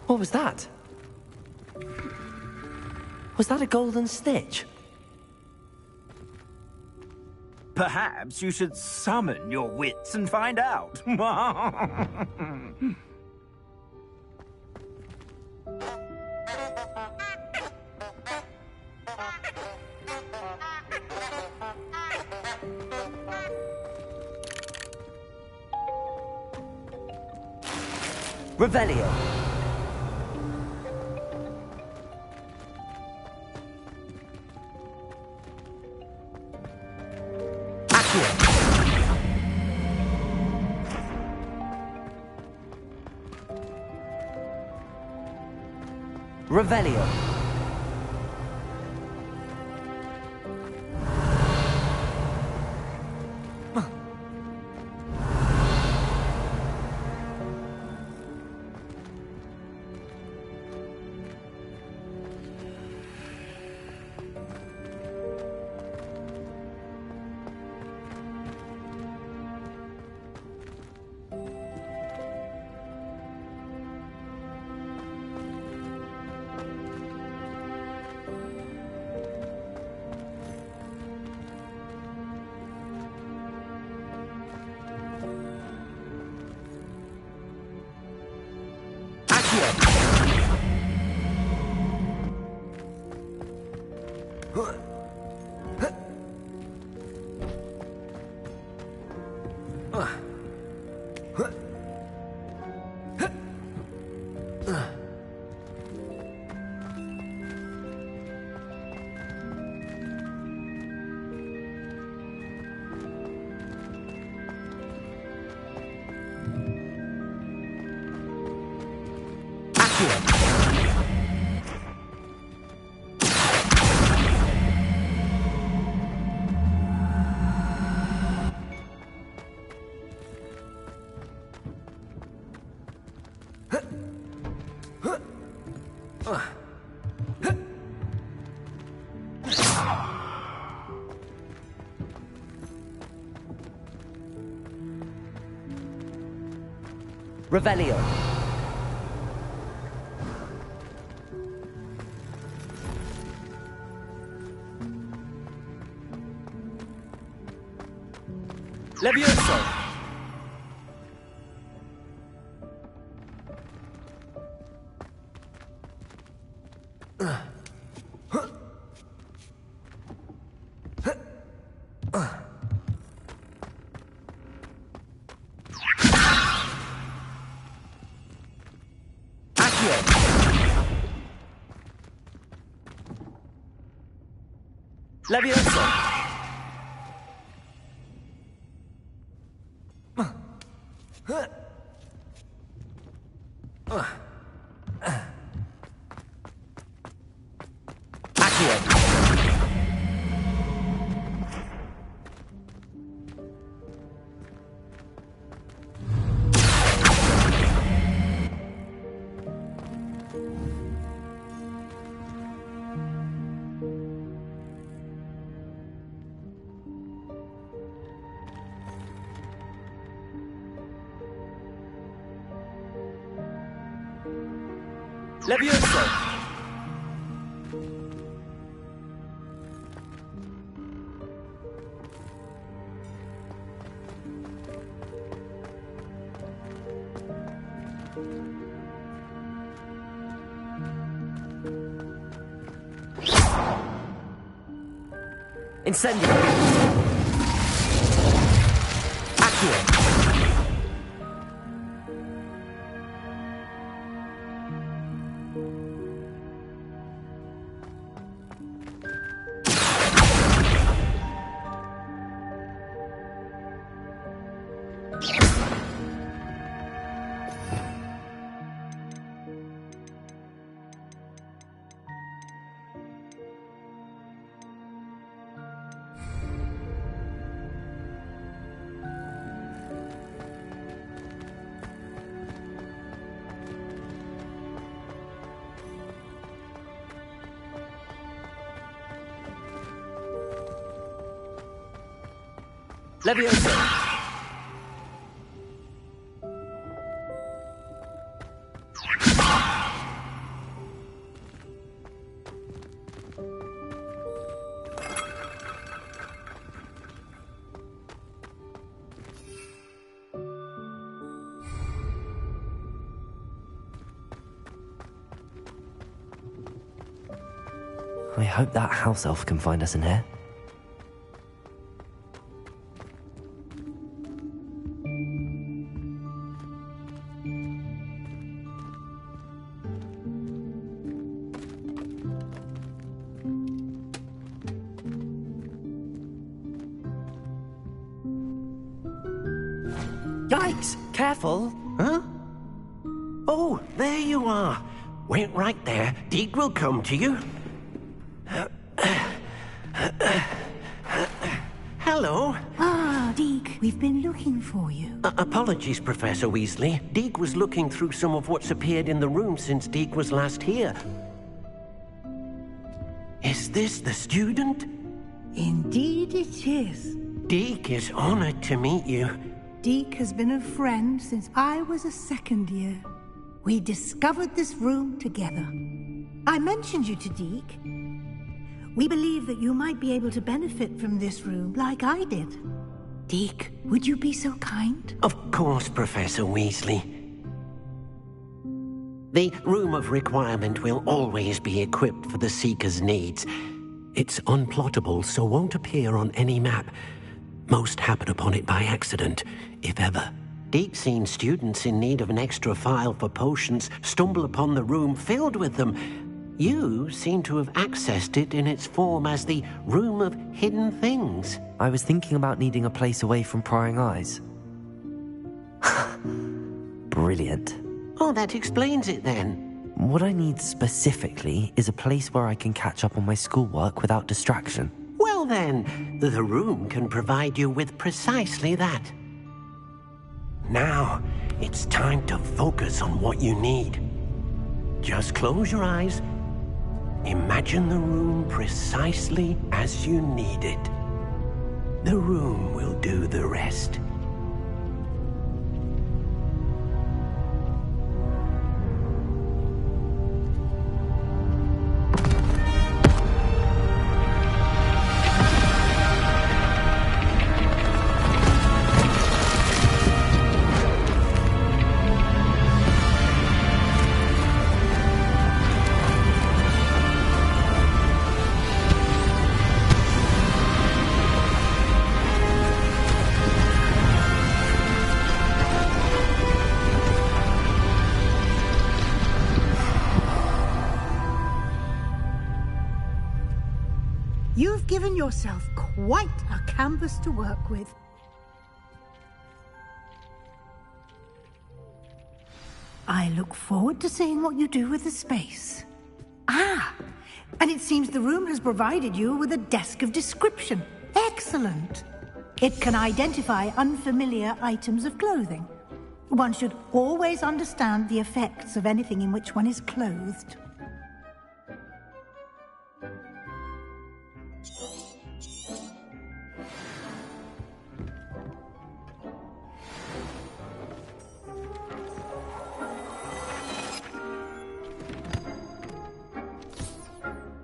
What was that? Was that a golden stitch? Perhaps you should summon your wits and find out. Revelio. Revelio. Revelio. Levioso. Levioso. Levioso. Incendio. Accio. Leviosa! I hope that house elf can find us in here. Yikes! Careful! Huh? Oh, there you are. Wait right there. Deke will come to you. Hello. Ah, Deke, we've been looking for you. Apologies, Professor Weasley. Deke was looking through some of what's appeared in the room since Deke was last here. Is this the student? Indeed it is. Deke is honored to meet you. Deke has been a friend since I was a second year. We discovered this room together. I mentioned you to Deke. We believe that you might be able to benefit from this room like I did. Deke, would you be so kind? Of course, Professor Weasley. The Room of Requirement will always be equipped for the Seeker's needs. It's unplottable, so won't appear on any map. Most happen upon it by accident, if ever. Deke's seen students in need of an extra file for potions stumble upon the room filled with them. You seem to have accessed it in its form as the Room of Hidden Things. I was thinking about needing a place away from prying eyes. Brilliant. Oh, that explains it then. What I need specifically is a place where I can catch up on my schoolwork without distraction. Well then, the room can provide you with precisely that. Now, it's time to focus on what you need. Just close your eyes. Imagine the room precisely as you need it. The room will do the rest. You've given yourself quite a canvas to work with. I look forward to seeing what you do with the space. Ah, and it seems the room has provided you with a desk of description. Excellent. It can identify unfamiliar items of clothing. One should always understand the effects of anything in which one is clothed.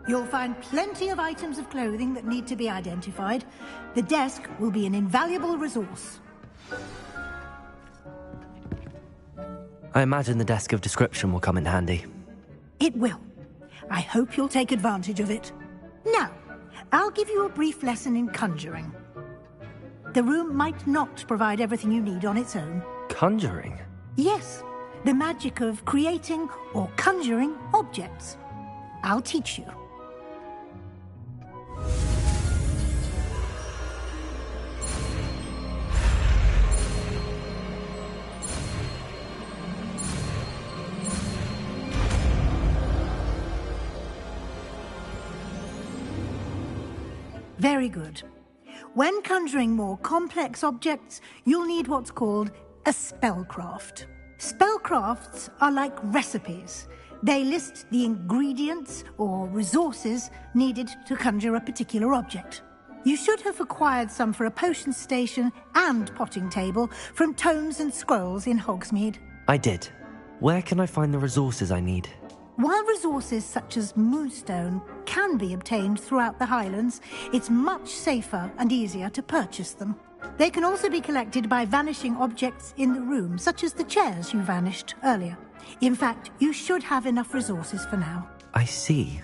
You'll find plenty of items of clothing that need to be identified. The desk will be an invaluable resource. I imagine the desk of description will come in handy. It will. I hope you'll take advantage of it. Now, I'll give you a brief lesson in conjuring. The room might not provide everything you need on its own. Conjuring? Yes, the magic of creating or conjuring objects. I'll teach you. Very good. When conjuring more complex objects, you'll need what's called a spellcraft. Spellcrafts are like recipes. They list the ingredients or resources needed to conjure a particular object. You should have acquired some for a potion station and potting table from Tomes and Scrolls in Hogsmeade. I did. Where can I find the resources I need? While resources such as Moonstone can be obtained throughout the Highlands, it's much safer and easier to purchase them. They can also be collected by vanishing objects in the room, such as the chairs you vanished earlier. In fact, you should have enough resources for now. I see.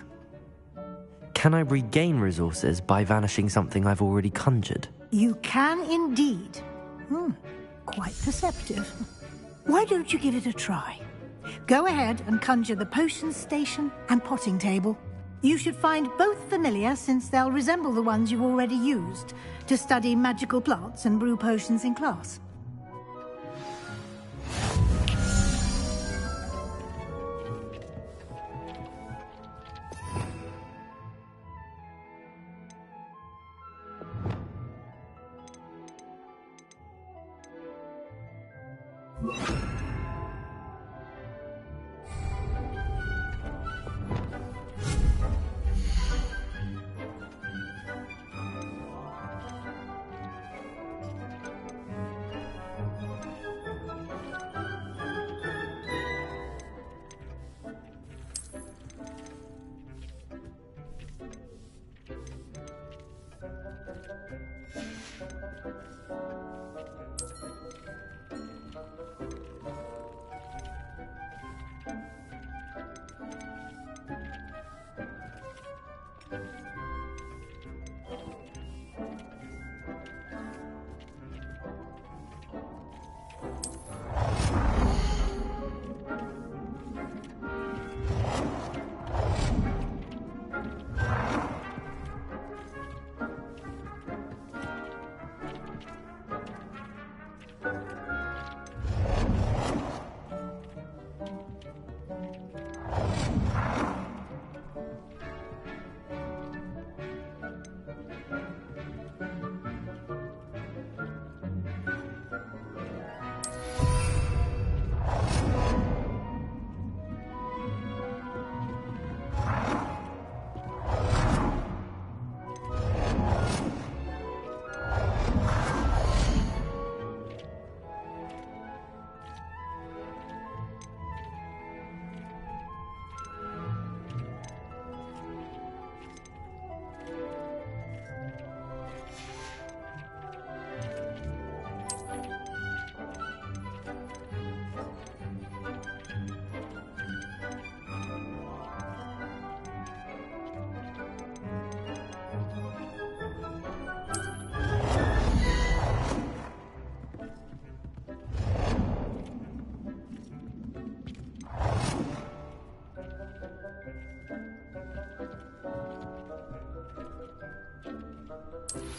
Can I regain resources by vanishing something I've already conjured? You can indeed. Quite perceptive. Why don't you give it a try? Go ahead and conjure the potion station and potting table. You should find both familiar, since they'll resemble the ones you've already used to study magical plants and brew potions in class.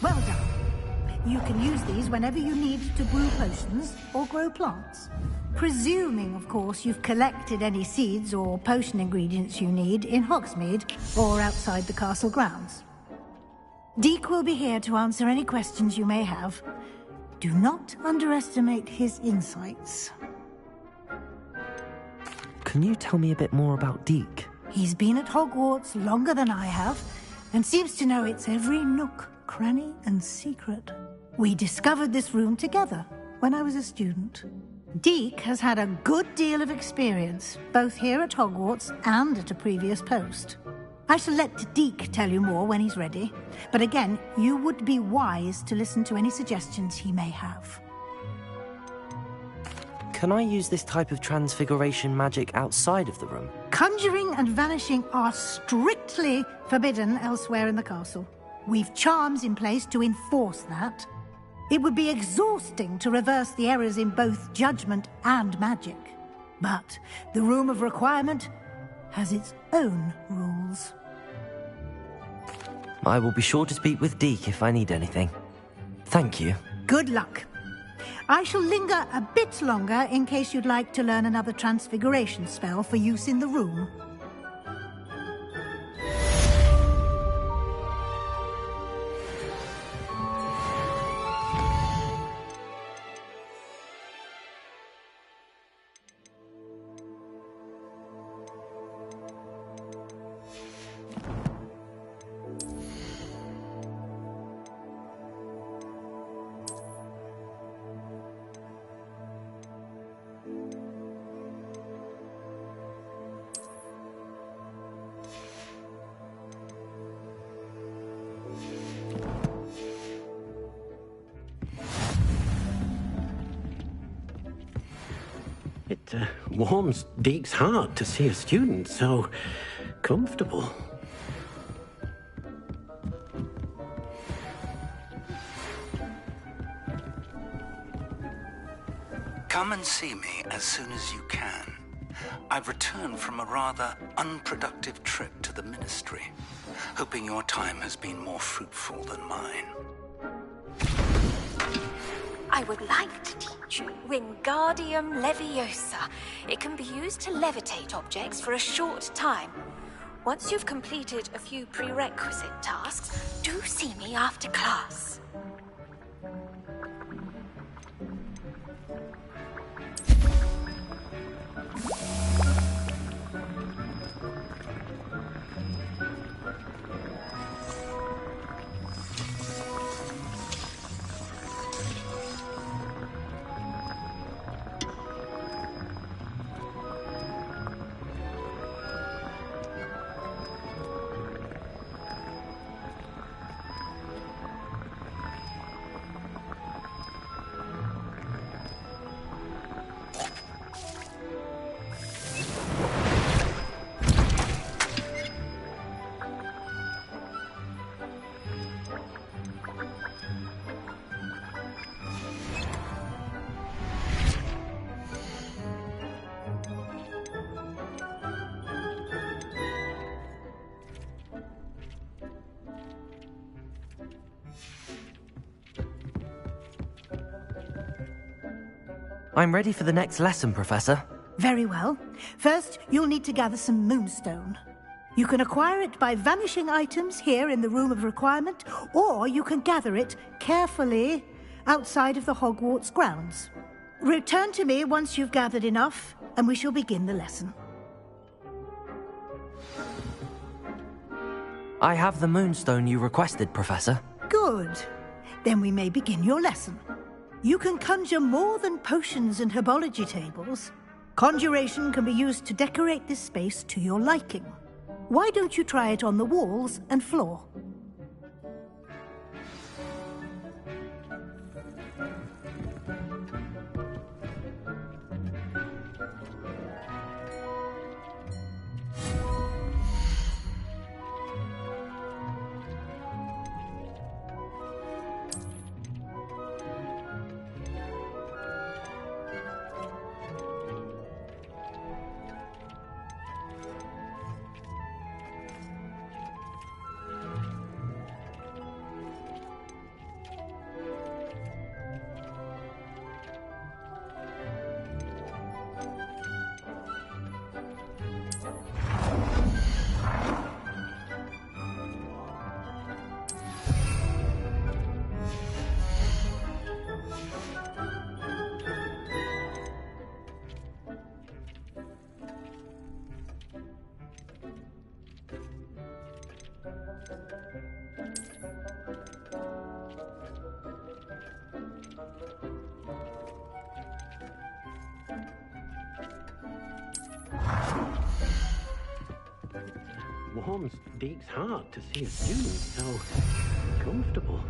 Well done. You can use these whenever you need to brew potions or grow plants. Presuming, of course, you've collected any seeds or potion ingredients you need in Hogsmeade or outside the castle grounds. Deek will be here to answer any questions you may have. Do not underestimate his insights. Can you tell me a bit more about Deek? He's been at Hogwarts longer than I have, and seems to know its every nook, cranny, and secret. We discovered this room together when I was a student. Deek has had a good deal of experience, both here at Hogwarts and at a previous post. I shall let Deek tell you more when he's ready, but again, you would be wise to listen to any suggestions he may have. Can I use this type of transfiguration magic outside of the room? Conjuring and vanishing are strictly forbidden elsewhere in the castle. We've charms in place to enforce that. It would be exhausting to reverse the errors in both judgment and magic. But the Room of Requirement has its own rules. I will be sure to speak with Deek if I need anything. Thank you. Good luck. I shall linger a bit longer in case you'd like to learn another transfiguration spell for use in the room. warms Deke's heart to see a student so comfortable. Come and see me as soon as you can. I've returned from a rather unproductive trip to the Ministry, hoping your time has been more fruitful than mine. I would like to teach you Wingardium Leviosa. It can be used to levitate objects for a short time. Once you've completed a few prerequisite tasks, do see me after class. I'm ready for the next lesson, Professor. Very well. First, you'll need to gather some moonstone. You can acquire it by vanishing items here in the Room of Requirement, or you can gather it carefully outside of the Hogwarts grounds. Return to me once you've gathered enough, and we shall begin the lesson. I have the moonstone you requested, Professor. Good. Then we may begin your lesson. You can conjure more than potions and herbology tables. Conjuration can be used to decorate this space to your liking. Why don't you try it on the walls and floor? Warms Deke's heart to see a student so comfortable.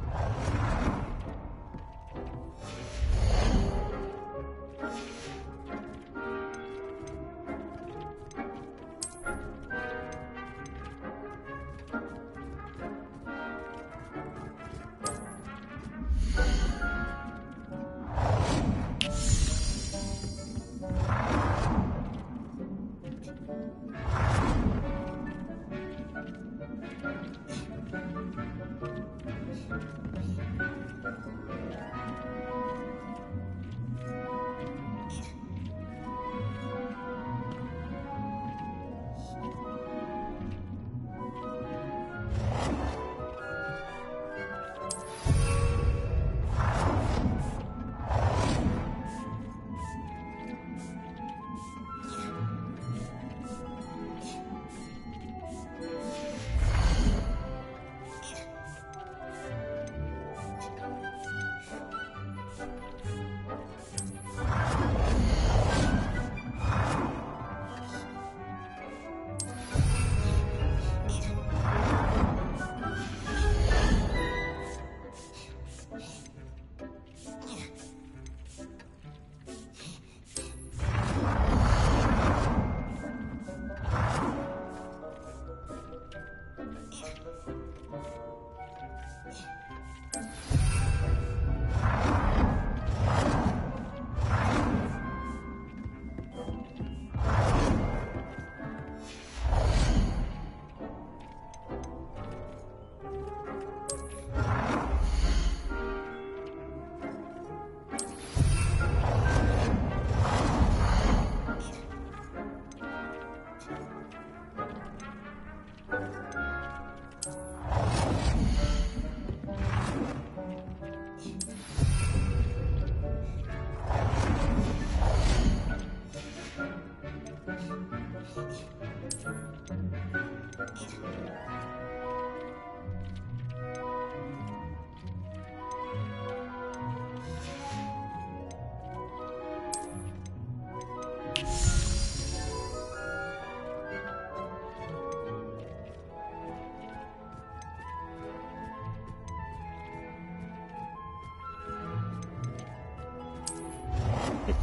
It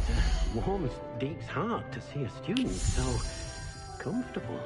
warms Deke's heart to see a student so comfortable.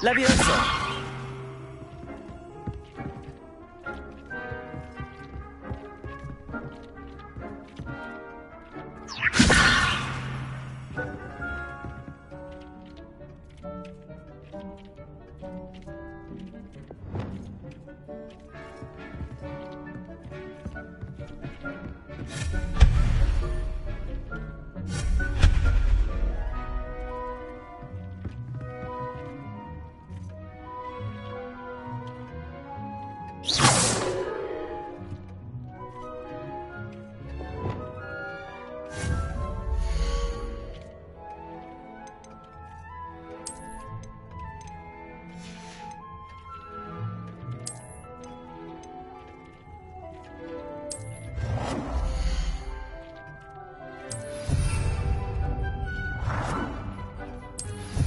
Leviosa!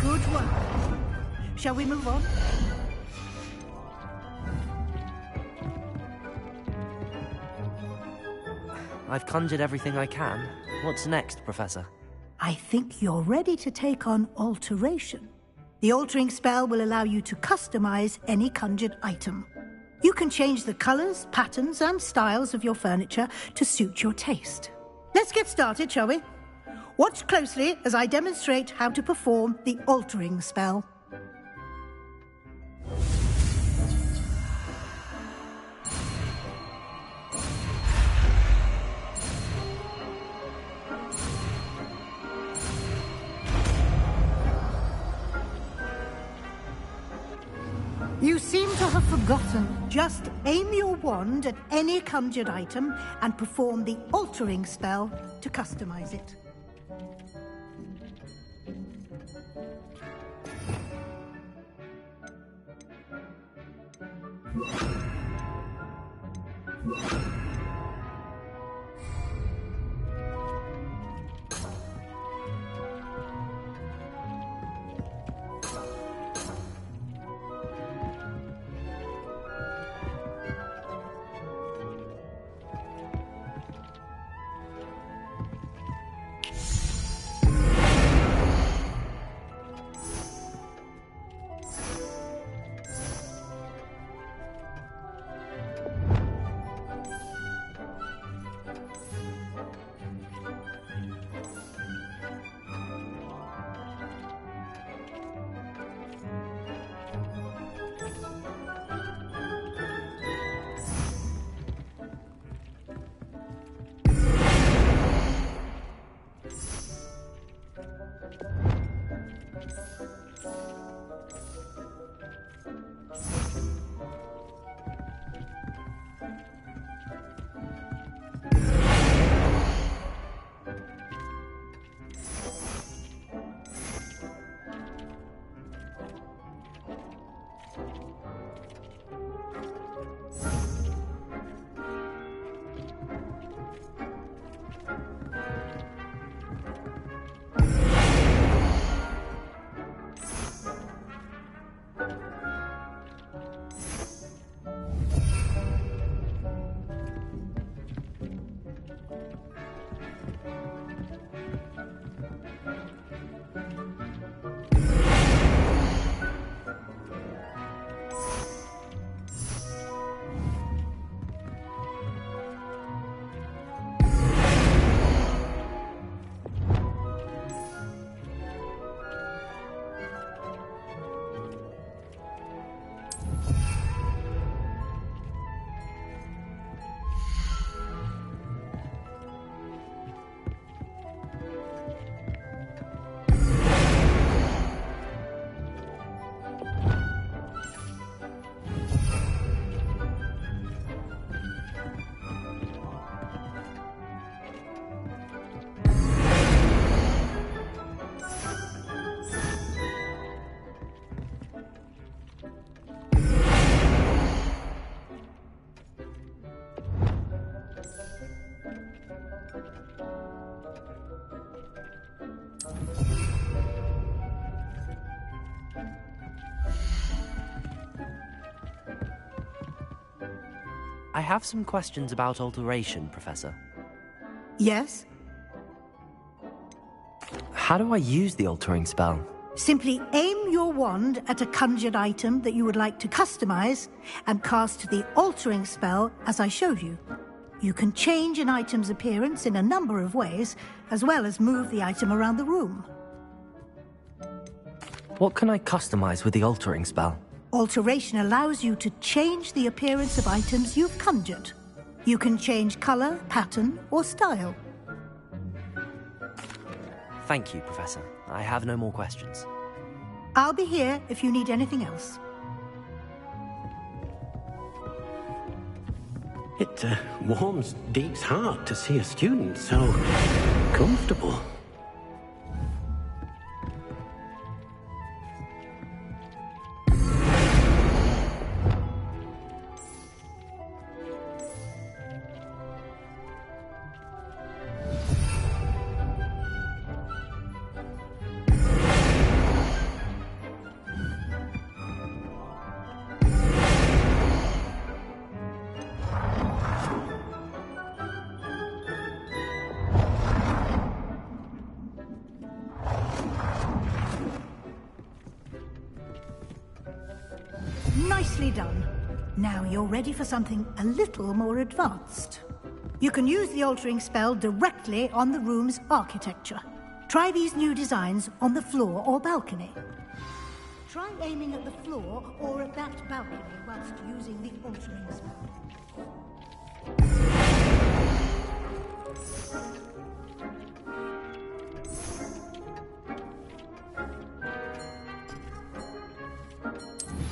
Good one. Shall we move on? I've conjured everything I can. What's next, Professor? I think you're ready to take on alteration. The altering spell will allow you to customize any conjured item. You can change the colors, patterns, and styles of your furniture to suit your taste. Let's get started, shall we? Watch closely as I demonstrate how to perform the altering spell. You seem to have forgotten. Just aim your wand at any conjured item and perform the altering spell to customize it. I have some questions about alteration, Professor. Yes? How do I use the altering spell? Simply aim your wand at a conjured item that you would like to customize and cast the altering spell as I showed you. You can change an item's appearance in a number of ways, as well as move the item around the room. What can I customize with the altering spell? Alteration allows you to change the appearance of items you've conjured. You can change color, pattern, or style. Thank you, Professor. I have no more questions. I'll be here if you need anything else. It warms Deke's heart to see a student so comfortable. Nicely done. Now you're ready for something a little more advanced. You can use the altering spell directly on the room's architecture. Try these new designs on the floor or balcony. Try aiming at the floor or at that balcony whilst using the altering spell.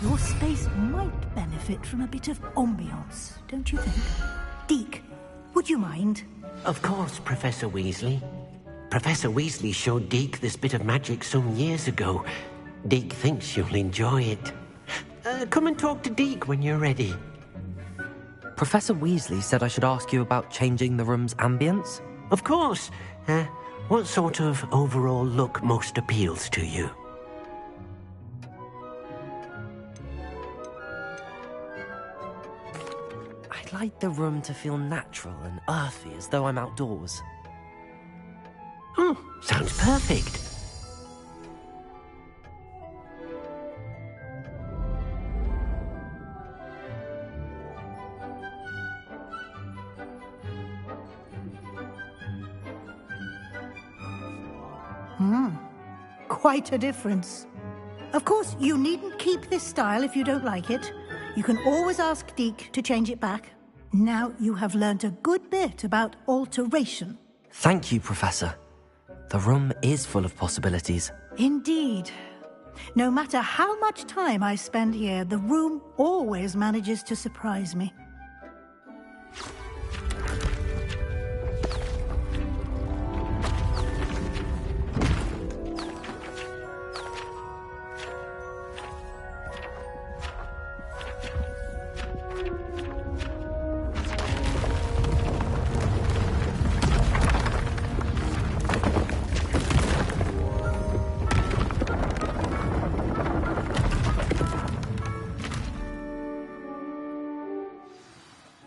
Your space might benefit from a bit of ambiance, don't you think? Deke, would you mind? Of course, Professor Weasley. Professor Weasley showed Deke this bit of magic some years ago. Deke thinks you'll enjoy it. Come and talk to Deke when you're ready. Professor Weasley said I should ask you about changing the room's ambience? Of course. What sort of overall look most appeals to you? I'd like the room to feel natural and earthy, as though I'm outdoors. Oh, sounds perfect. Quite a difference. Of course, you needn't keep this style if you don't like it. You can always ask Deke to change it back. Now you have learned a good bit about alteration. Thank you, Professor. The room is full of possibilities. Indeed. No matter how much time I spend here, the room always manages to surprise me.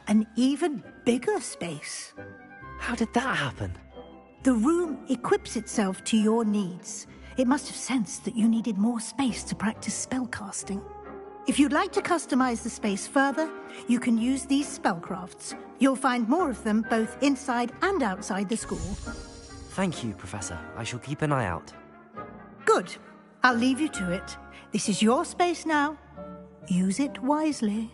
An even bigger space. How did that happen? The room equips itself to your needs. It must have sensed that you needed more space to practice spellcasting. If you'd like to customize the space further, you can use these spellcrafts. You'll find more of them both inside and outside the school. Thank you, Professor. I shall keep an eye out. Good. I'll leave you to it. This is your space now. Use it wisely.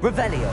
Revelio.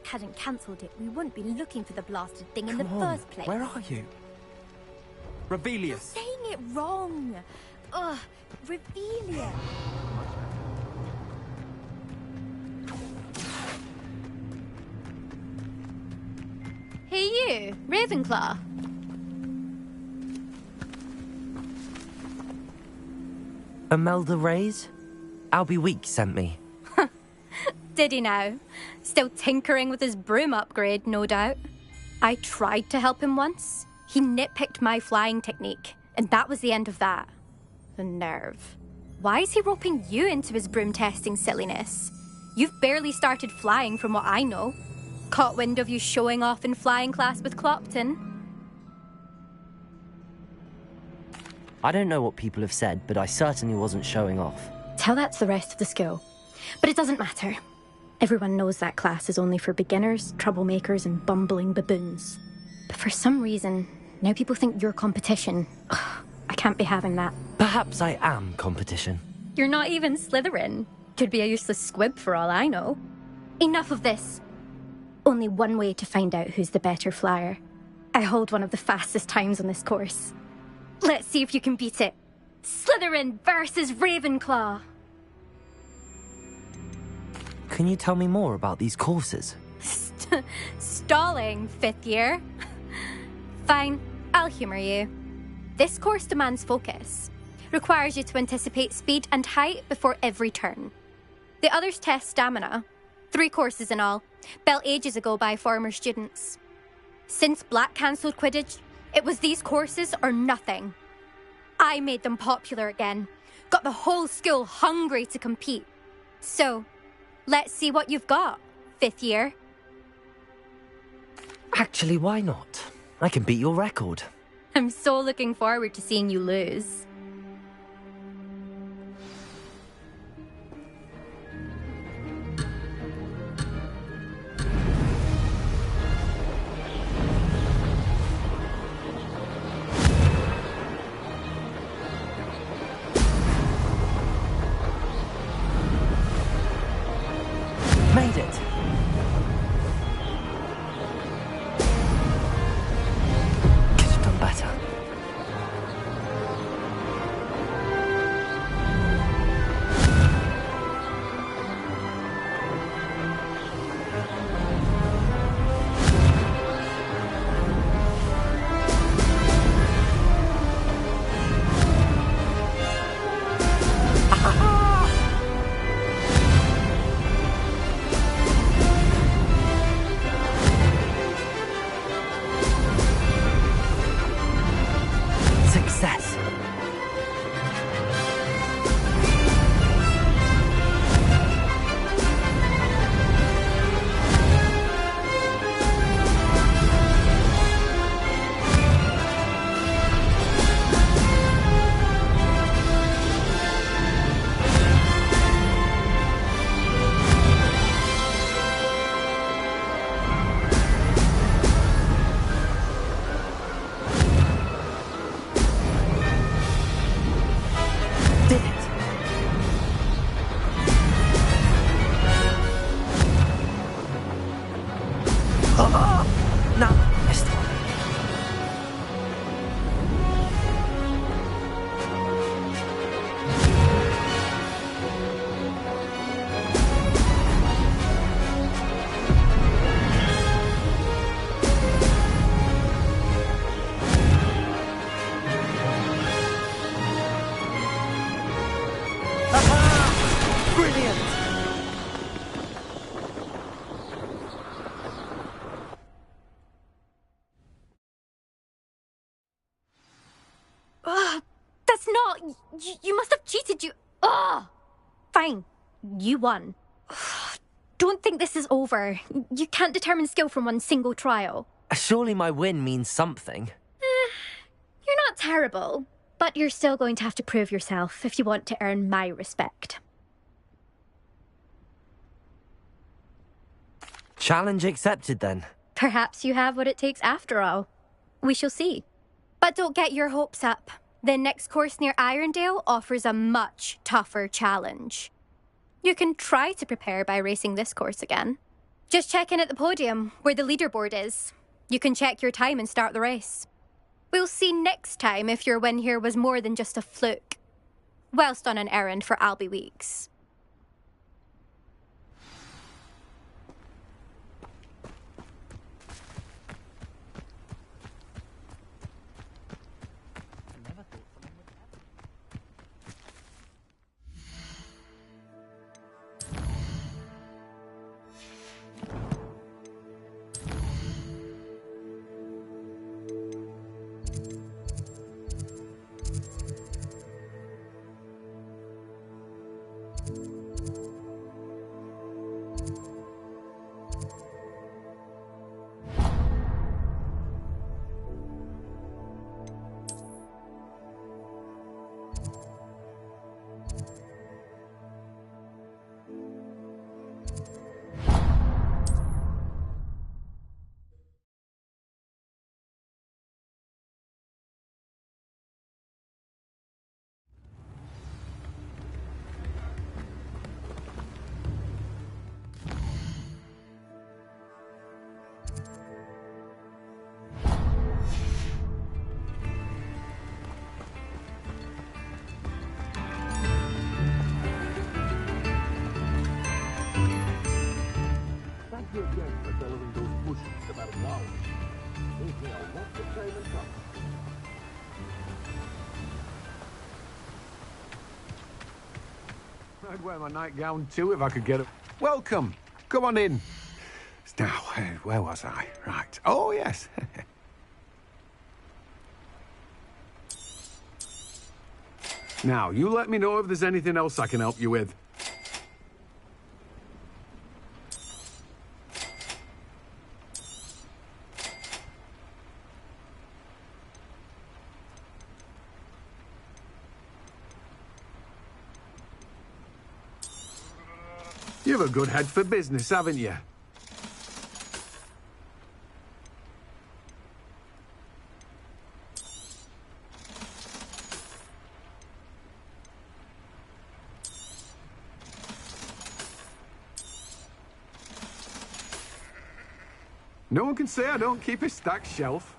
hadn't cancelled it, we wouldn't be looking for the blasted thing in the Come on, first place. where are you? Revelius. You're saying it wrong. Ugh, Revelia. Hey you, Ravenclaw. Imelda Reyes? Albie Weeks sent me. Did he now? Still tinkering with his broom upgrade, no doubt. I tried to help him once. He nitpicked my flying technique, and that was the end of that. The nerve. Why is he roping you into his broom testing silliness? You've barely started flying from what I know. Caught wind of you showing off in flying class with Clopton. I don't know what people have said, but I certainly wasn't showing off. Tell that to the rest of the school. But it doesn't matter. Everyone knows that class is only for beginners, troublemakers, and bumbling baboons. But for some reason, now people think you're competition. Ugh, I can't be having that. Perhaps I am competition. You're not even Slytherin. Could be a useless squib for all I know. Enough of this. Only one way to find out who's the better flyer. I hold one of the fastest times on this course. Let's see if you can beat it. Slytherin versus Ravenclaw. Can you tell me more about these courses? Stalling, 5th year. Fine, I'll humour you. This course demands focus. Requires you to anticipate speed and height before every turn. The others test stamina. 3 courses in all, built ages ago by former students. Since Black cancelled Quidditch, it was these courses or nothing. I made them popular again. Got the whole school hungry to compete. So, let's see what you've got, 5th year. Actually, why not? I can beat your record. I'm so looking forward to seeing you lose. Made it! Could have done better. Success. Did it? No, missed one. Brilliant! That's not... You must have cheated, you... Fine. You won. Don't think this is over. You can't determine skill from one single trial. Surely my win means something. You're not terrible, but you're still going to have to prove yourself if you want to earn my respect. Challenge accepted then. Perhaps you have what it takes after all. We shall see. But don't get your hopes up. The next course near Irondale offers a much tougher challenge. You can try to prepare by racing this course again. Just check in at the podium, where the leaderboard is. You can check your time and start the race. We'll see next time if your win here was more than just a fluke. Whilst on an errand for Albie Weeks. I'd wear my nightgown too if I could get it. Welcome. Come on in. Now, where was I? Right. Oh, yes. Now, you let me know if there's anything else I can help you with. You've a good head for business, haven't you? No one can say I don't keep a stacked shelf.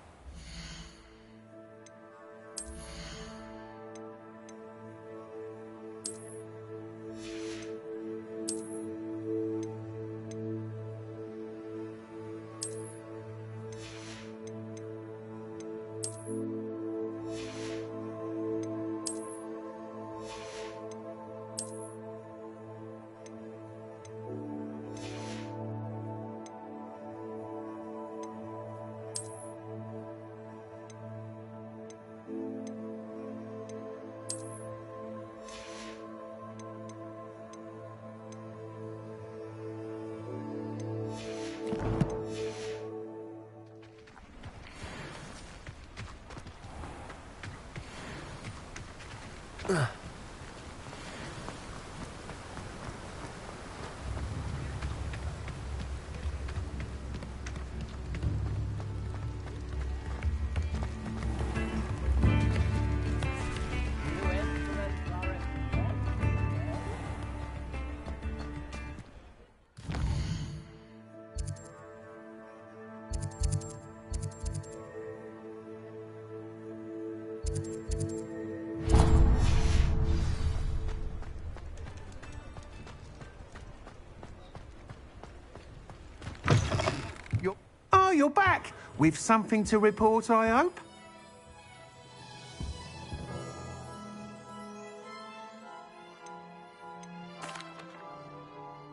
You're back! With something to report, I hope?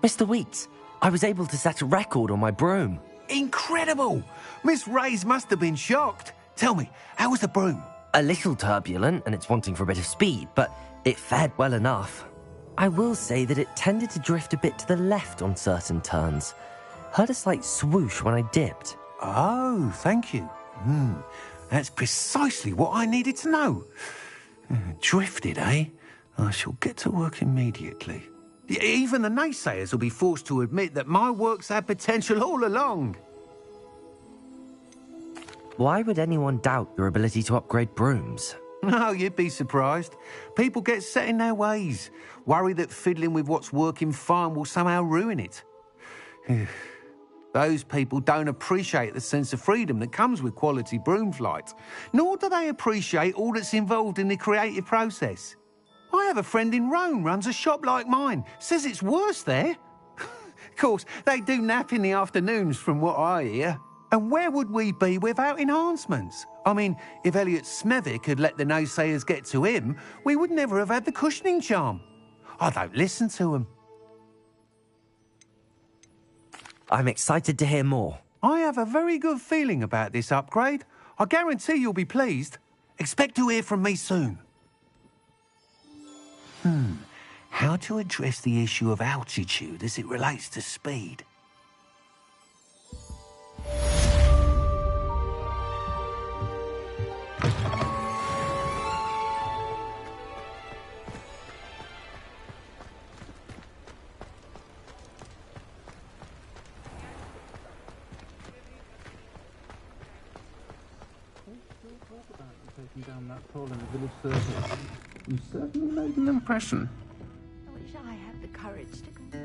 Mr. Weeks, I was able to set a record on my broom. Incredible! Miss Reyes must have been shocked. Tell me, how was the broom? A little turbulent, and it's wanting for a bit of speed, but it fared well enough. I will say that it tended to drift a bit to the left on certain turns. Heard a slight swoosh when I dipped. Oh, thank you. That's precisely what I needed to know. Drifted, eh? I shall get to work immediately. Even the naysayers will be forced to admit that my work's had potential all along. Why would anyone doubt your ability to upgrade brooms? No, you'd be surprised. People get set in their ways, worry that fiddling with what's working fine will somehow ruin it. Those people don't appreciate the sense of freedom that comes with quality broom flights, nor do they appreciate all that's involved in the creative process. I have a friend in Rome runs a shop like mine, says it's worse there. Of course, they do nap in the afternoons from what I hear. And where would we be without enhancements? I mean, if Elliot Smethwick had let the naysayers get to him, we would never have had the cushioning charm. I don't listen to them. I'm excited to hear more. I have a very good feeling about this upgrade. I guarantee you'll be pleased. Expect to hear from me soon. How to address the issue of altitude as it relates to speed? Down that pole in the village circle. You certainly made an impression. I wish I had the courage to go.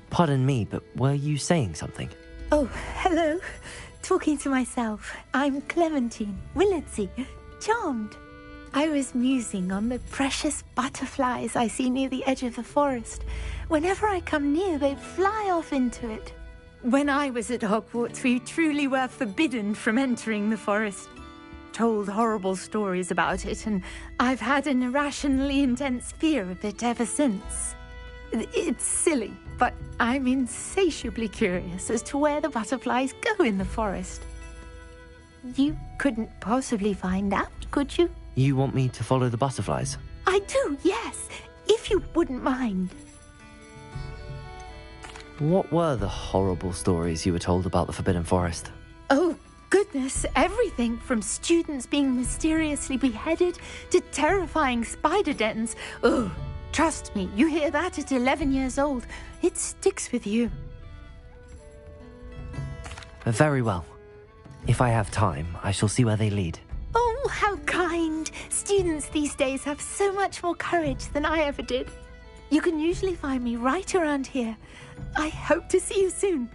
Pardon me, but were you saying something? Oh, hello. Talking to myself. I'm Clementine Willardsey. Charmed. I was musing on the precious butterflies I see near the edge of the forest. Whenever I come near, they fly off into it. When I was at Hogwarts, we truly were forbidden from entering the forest. Told horrible stories about it, and I've had an irrationally intense fear of it ever since. It's silly, but I'm insatiably curious as to where the butterflies go in the forest. You couldn't possibly find out, could you? You want me to follow the butterflies? I do, yes, if you wouldn't mind. What were the horrible stories you were told about the Forbidden Forest? Oh, goodness, everything from students being mysteriously beheaded to terrifying spider dens. Oh, trust me, you hear that at 11 years old. It sticks with you. Very well. If I have time, I shall see where they lead. Oh, how kind. Students these days have so much more courage than I ever did. You can usually find me right around here. I hope to see you soon.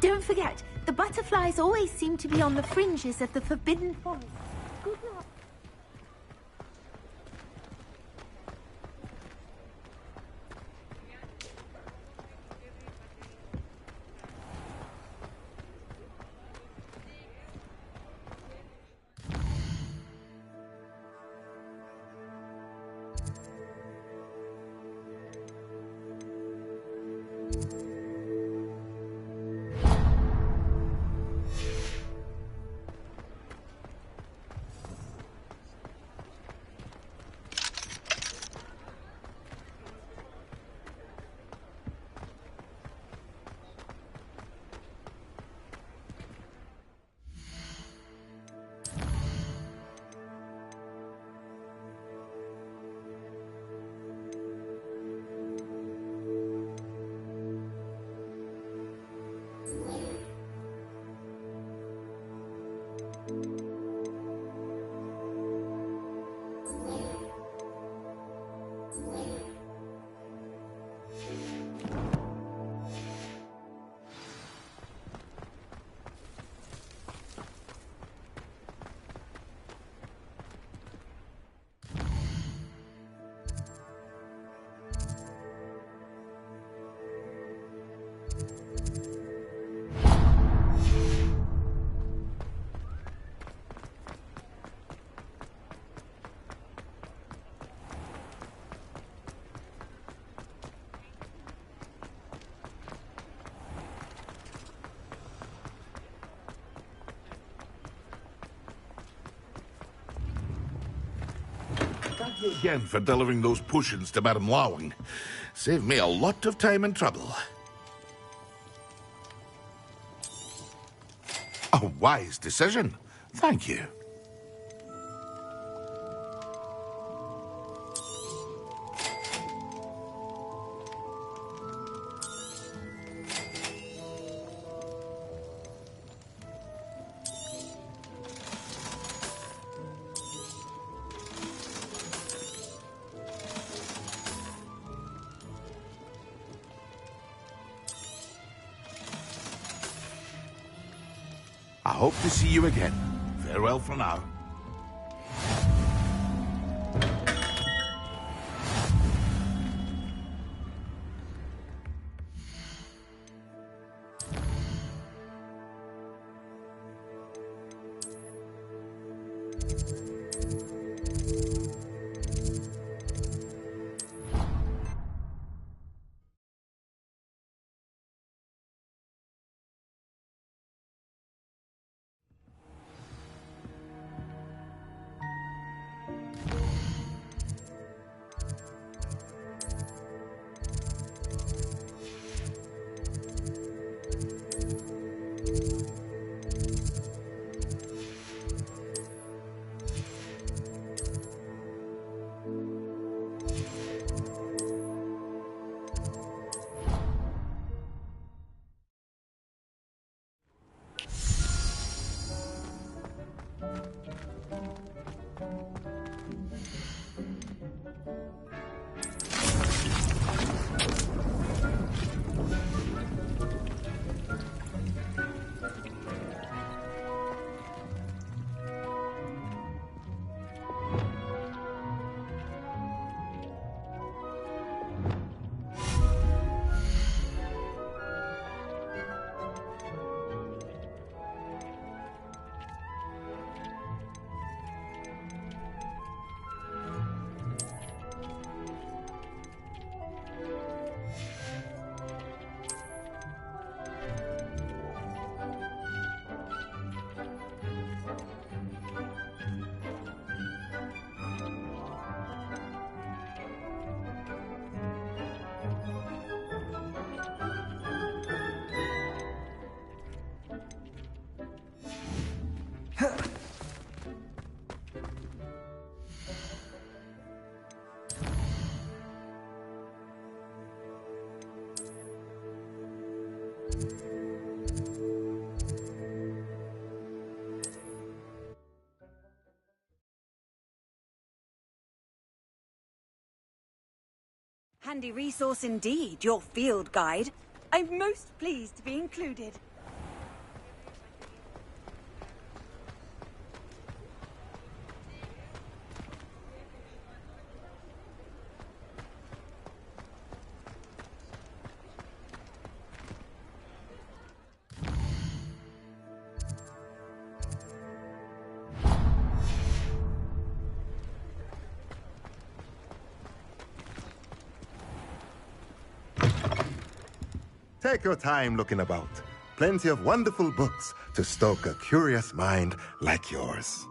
Don't forget, the butterflies always seem to be on the fringes of the Forbidden Forest. Good luck. Thank you again for delivering those potions to Madame Lawing. Saved me a lot of time and trouble. A wise decision. Thank you. hope to see you again. Farewell for now. Handy resource indeed, your field guide. I'm most pleased to be included. Take your time looking about. Plenty of wonderful books to stoke a curious mind like yours.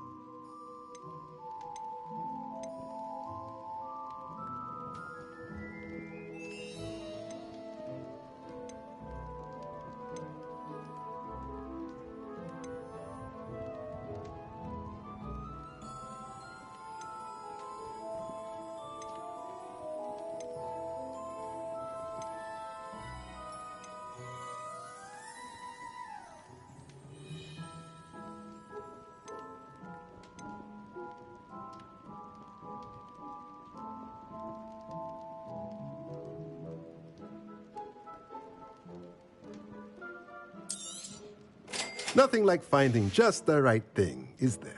Nothing like finding just the right thing, is there?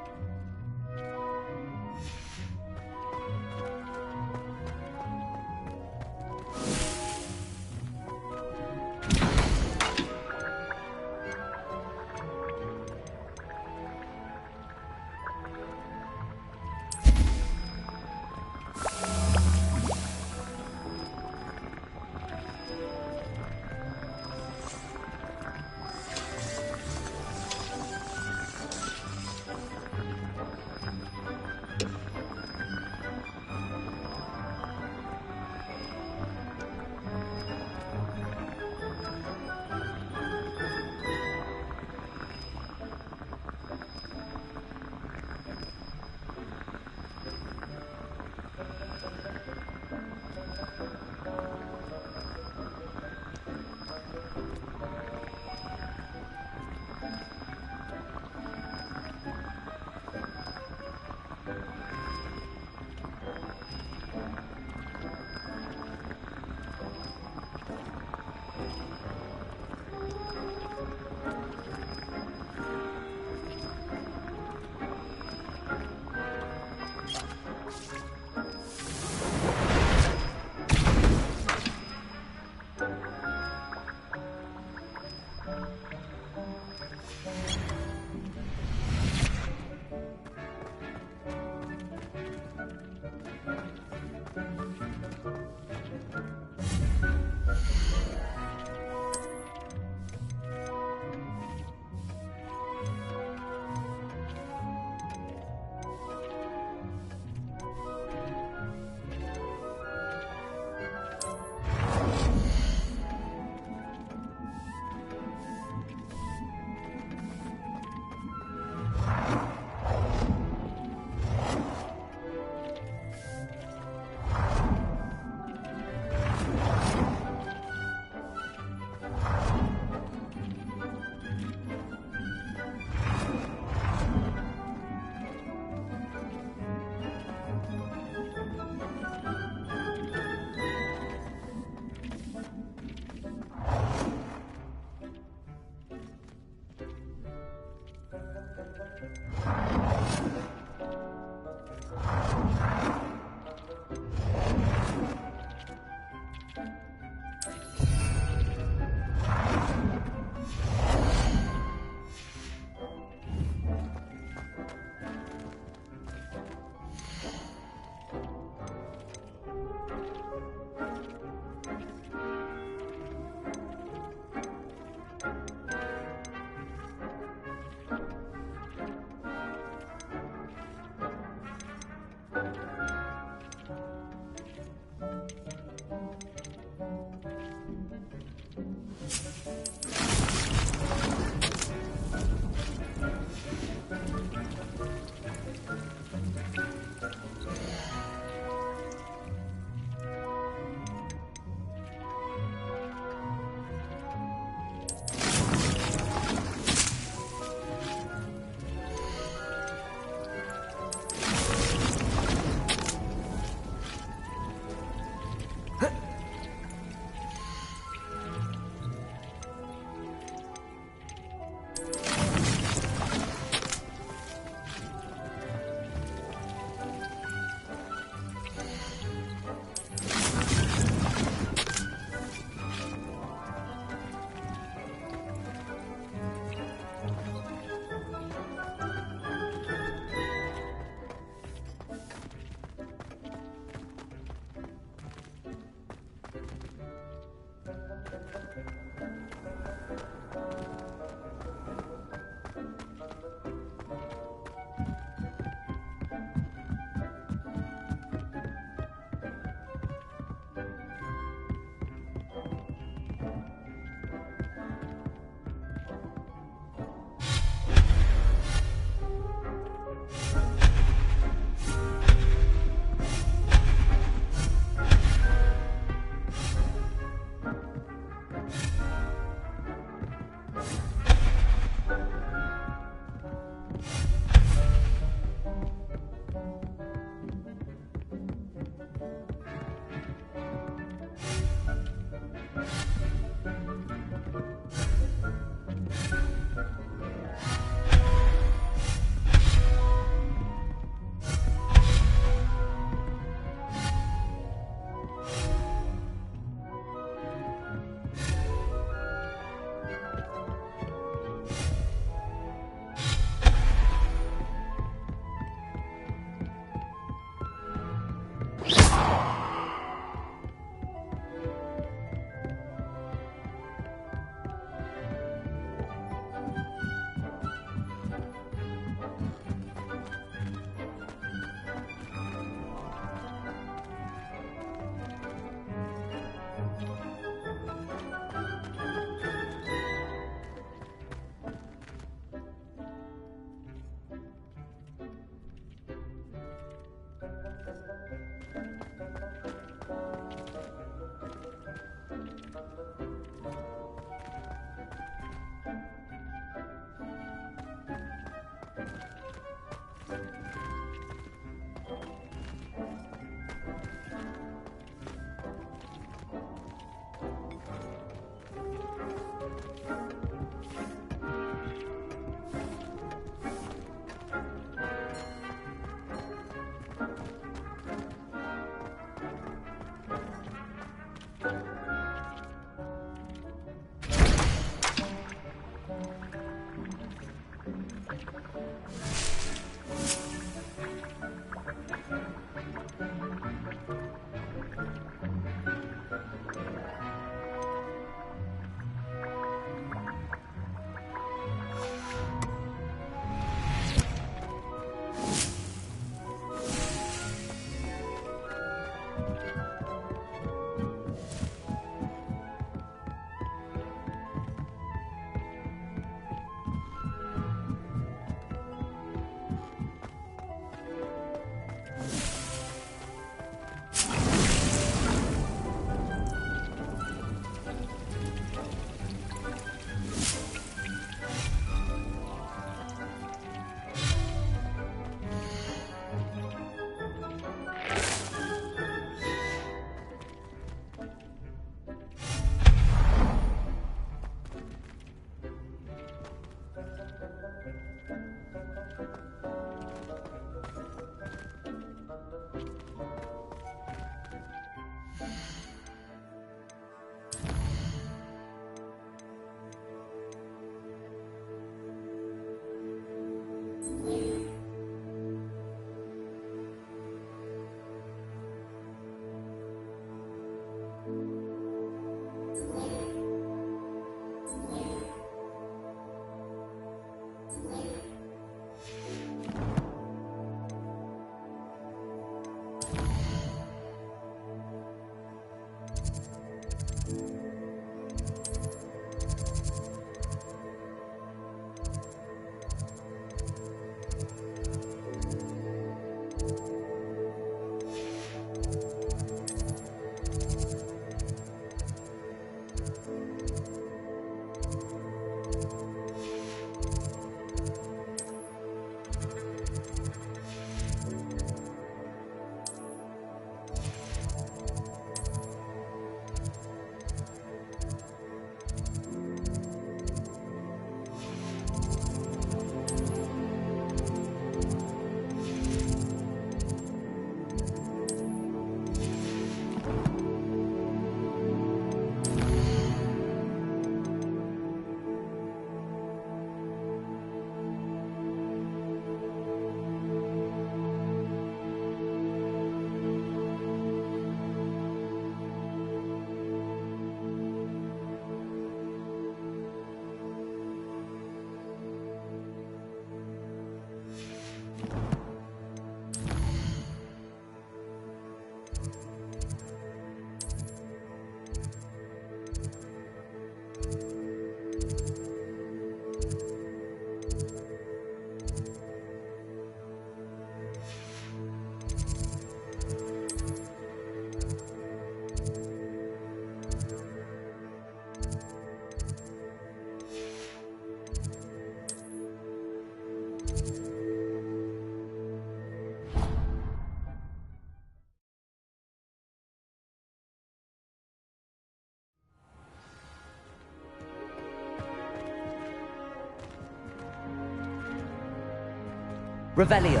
Revelio.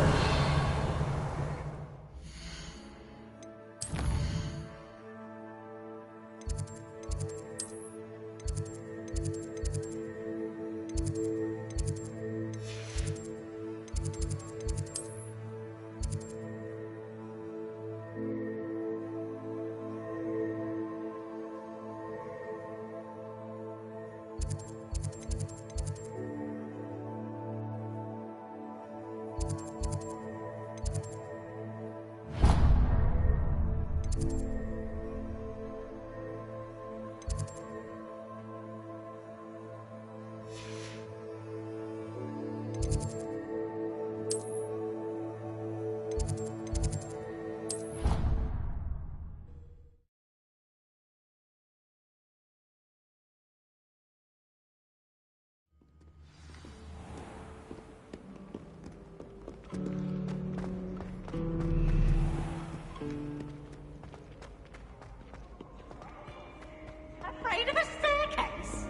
Afraid of a staircase?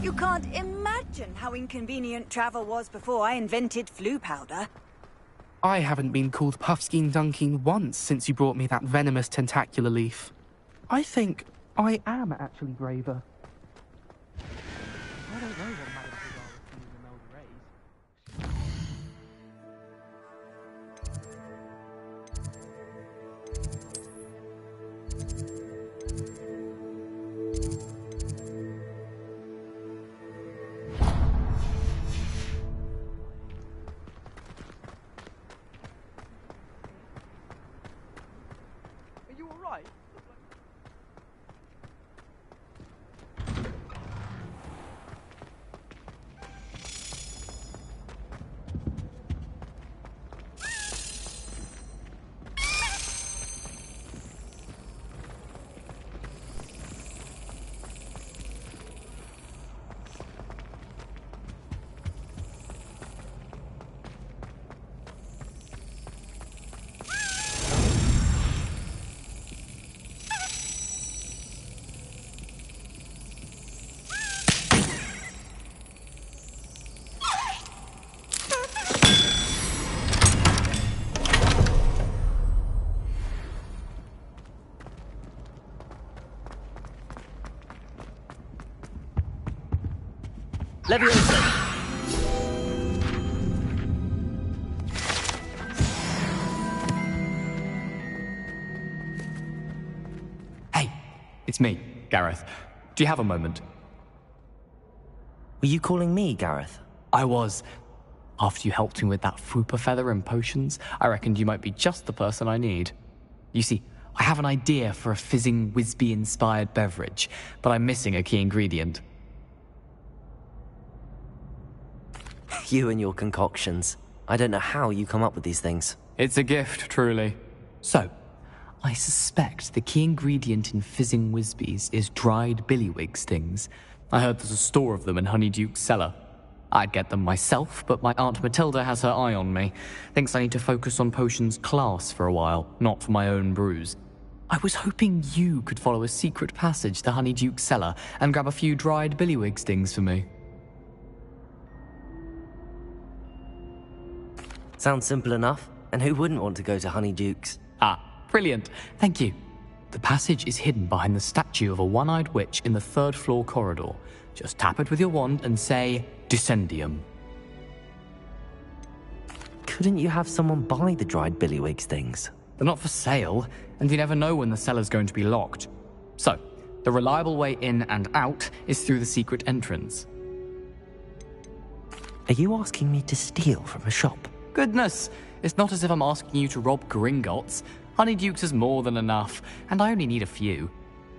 You can't imagine how inconvenient travel was before I invented flu powder. I haven't been called Puffskein Dunking once since you brought me that venomous tentacular leaf. I think I am actually braver. I don't know what Madame Cigar was seeing in those rays. Are you alright? Leviosa! Hey, it's me, Gareth. Do you have a moment? Were you calling me, Gareth? I was. After you helped me with that Fupa feather and potions, I reckoned you might be just the person I need. You see, I have an idea for a fizzing Whizbee-inspired beverage, but I'm missing a key ingredient. You and your concoctions. I don't know how you come up with these things. It's a gift, truly. So, I suspect the key ingredient in fizzing Whizbees is dried billywig stings. I heard there's a store of them in Honeyduke's cellar. I'd get them myself, but my Aunt Matilda has her eye on me. Thinks I need to focus on potions class for a while, not for my own brews. I was hoping you could follow a secret passage to Honeyduke's cellar and grab a few dried billywig stings for me. Sounds simple enough. And who wouldn't want to go to Honeyduke's? Ah, brilliant. Thank you. The passage is hidden behind the statue of a one-eyed witch in the third-floor corridor. Just tap it with your wand and say, Descendium. Couldn't you have someone buy the dried billywig stings? They're not for sale, and you never know when the cellar's going to be locked. So, the reliable way in and out is through the secret entrance. Are you asking me to steal from a shop? Goodness, it's not as if I'm asking you to rob Gringotts. Honeyduke's is more than enough, and I only need a few.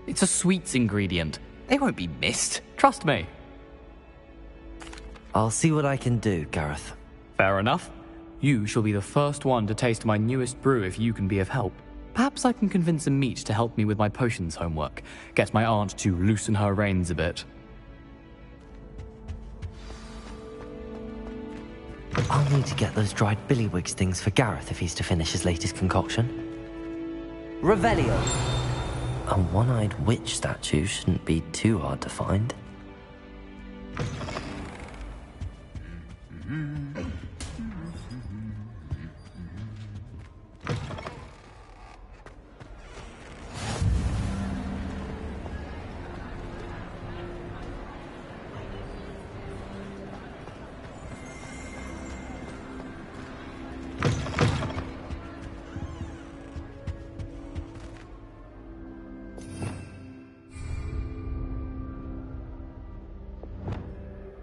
It's a sweets ingredient. They won't be missed, trust me. I'll see what I can do, Gareth. Fair enough. You shall be the first one to taste my newest brew if you can be of help. Perhaps I can convince a meat to help me with my potions homework. Get my aunt to loosen her reins a bit. I'll need to get those dried billywig stings for Gareth if he's to finish his latest concoction. Revelio! A one-eyed witch statue shouldn't be too hard to find.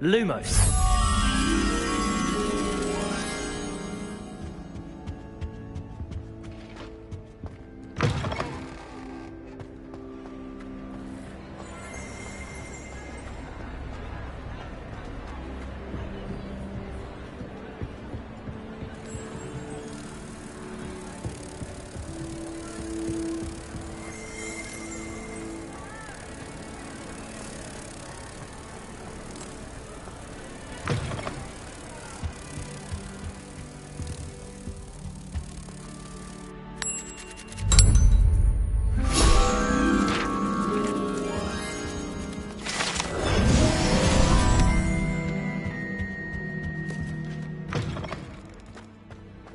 Lumos.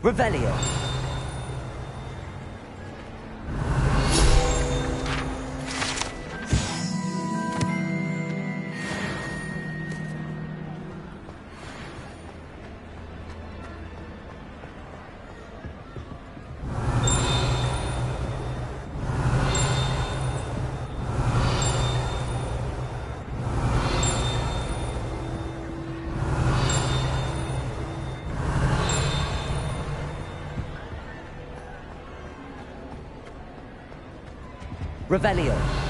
Revelio. Revelio.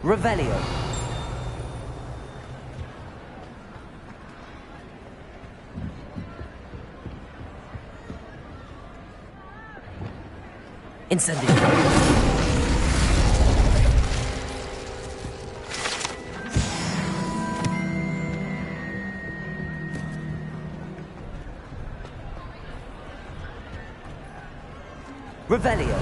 Revelio. Incendio. Revelio.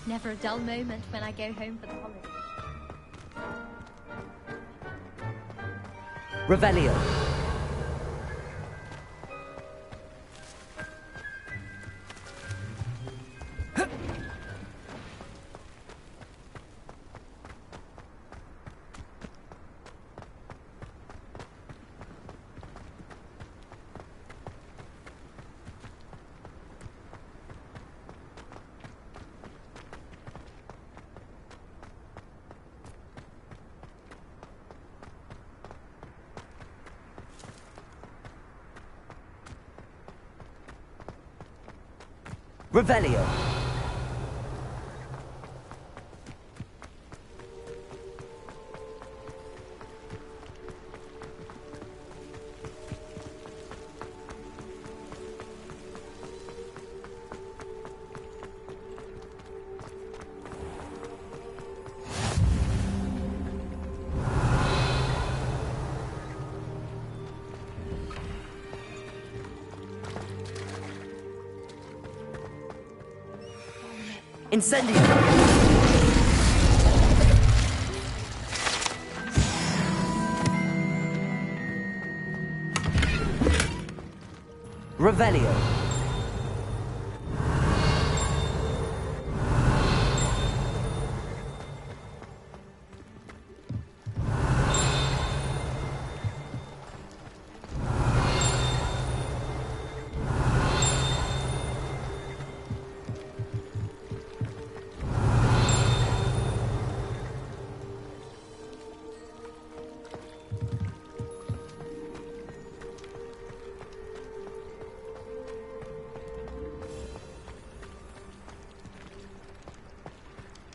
Never a dull moment when I go home for the holidays. Revelio. Revelio. Incendio. Revelio.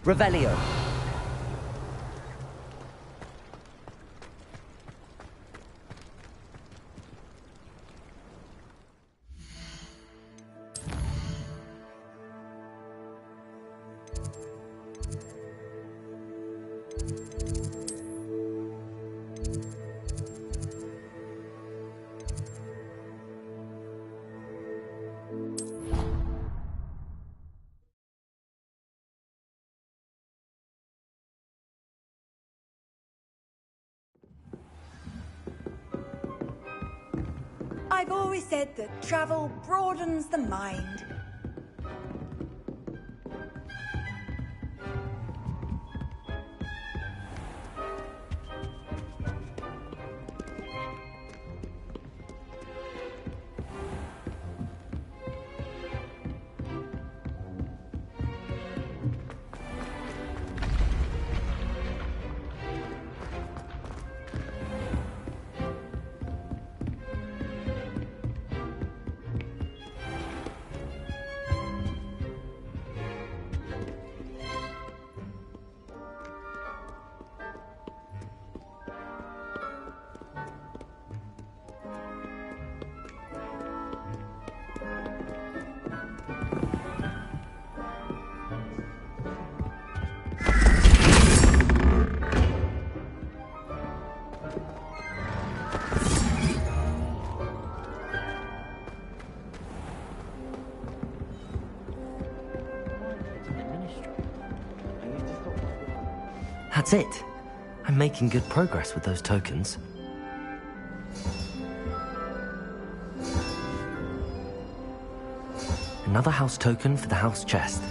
Revelio. I've always said that travel broadens the mind. That's it. I'm making good progress with those tokens. Another house token for the house chest.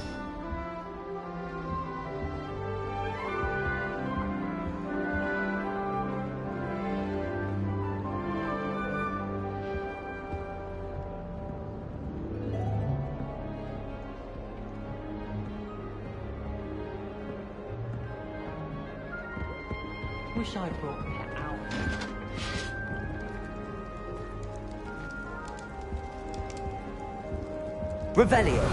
Wish I brought me out. Revelio.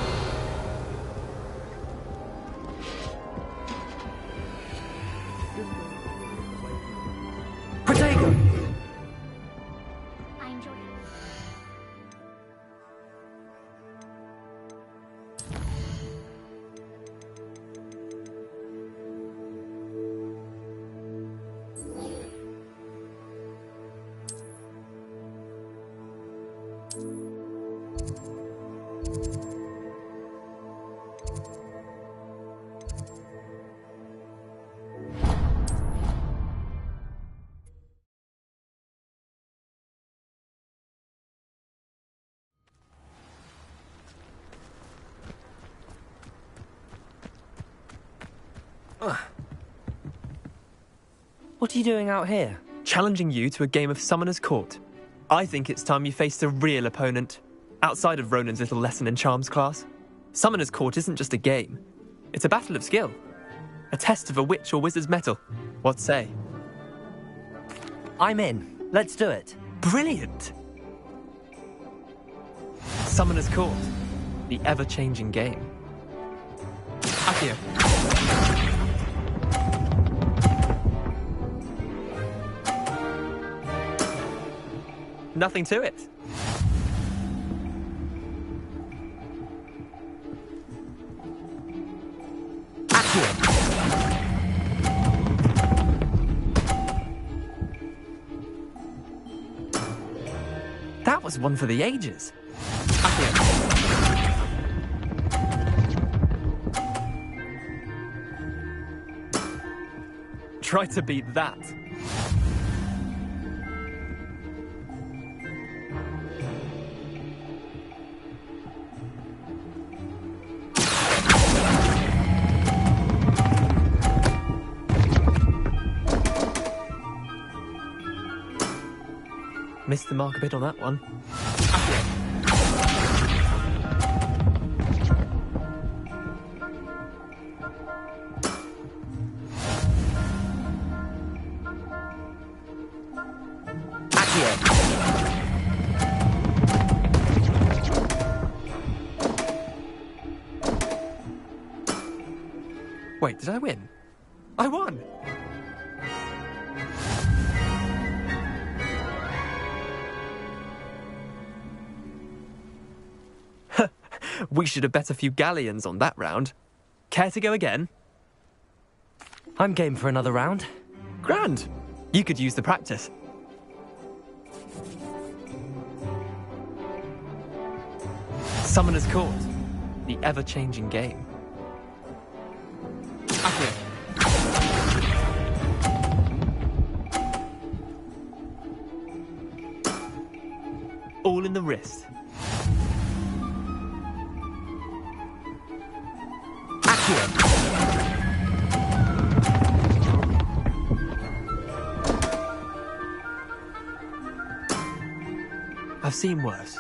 Protego. I enjoy it. What are you doing out here? Challenging you to a game of Summoner's Court. I think it's time you faced a real opponent, outside of Ronan's little lesson in charms class. Summoner's Court isn't just a game. It's a battle of skill. A test of a witch or wizard's mettle. What say? I'm in. Let's do it. Brilliant! Summoner's Court. The ever-changing game. Accio. Nothing to it. That was one for the ages. Try to beat that. Missed the mark a bit on that one. Wait, did I win? I won! We should have bet a few galleons on that round. Care to go again? I'm game for another round. Grand! You could use the practice. Summoner's Court. The ever-changing game. Accio. All in the wrist. I've seen worse.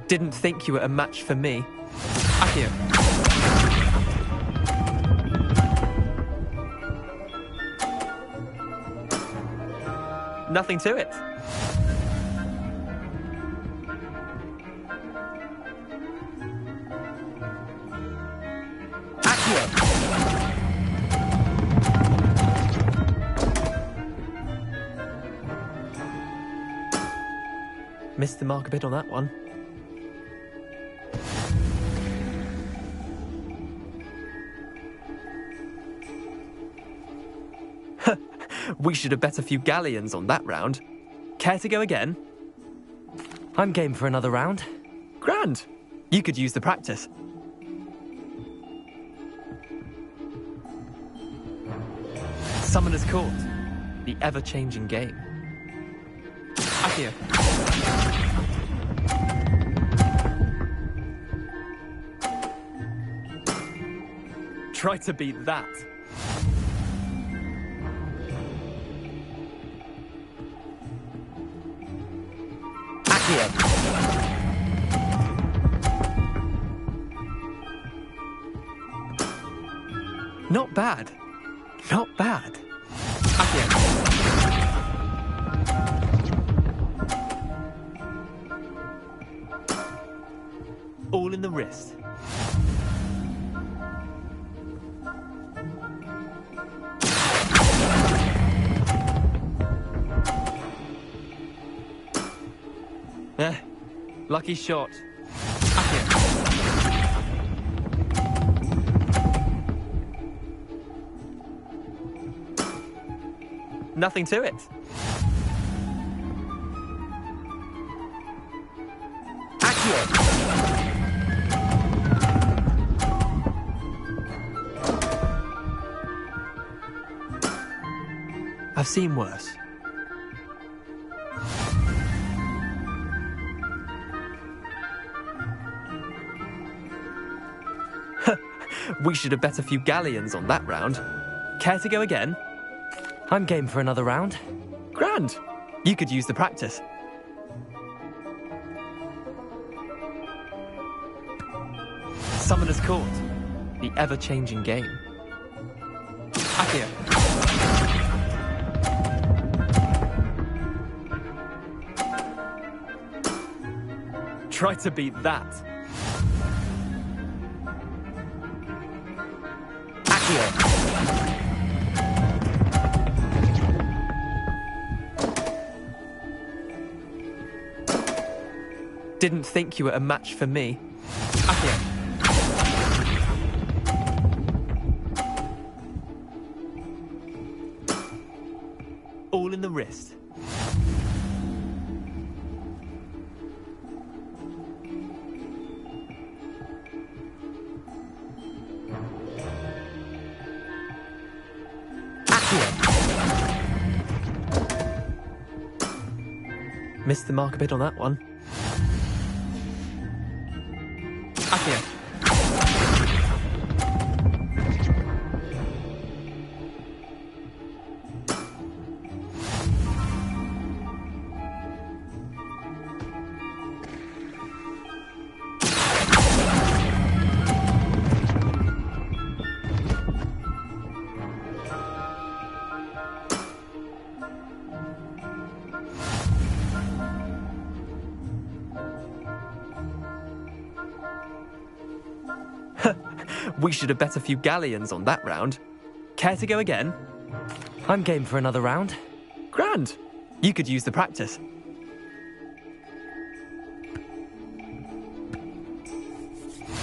Didn't think you were a match for me. Accio. Nothing to it. Missed the mark a bit on that one. We should have bet a few galleons on that round. Care to go again? I'm game for another round. Grand. You could use the practice. Summoner's Court. The ever-changing game. Accio. Try to beat that. Accio. Not bad. Not bad. Accio. All in the wrist. Lucky shot. Nothing to it. I've seen worse. We should have bet a few galleons on that round. Care to go again? I'm game for another round. Grand. You could use the practice. Summoner's Court. The ever-changing game. Accio. Try to beat that. Accio. Didn't think you were a match for me. Accio. All in the wrist. Missed the mark a bit on that one. Accio. We should have bet a few galleons on that round. Care to go again? I'm game for another round. Grand. You could use the practice.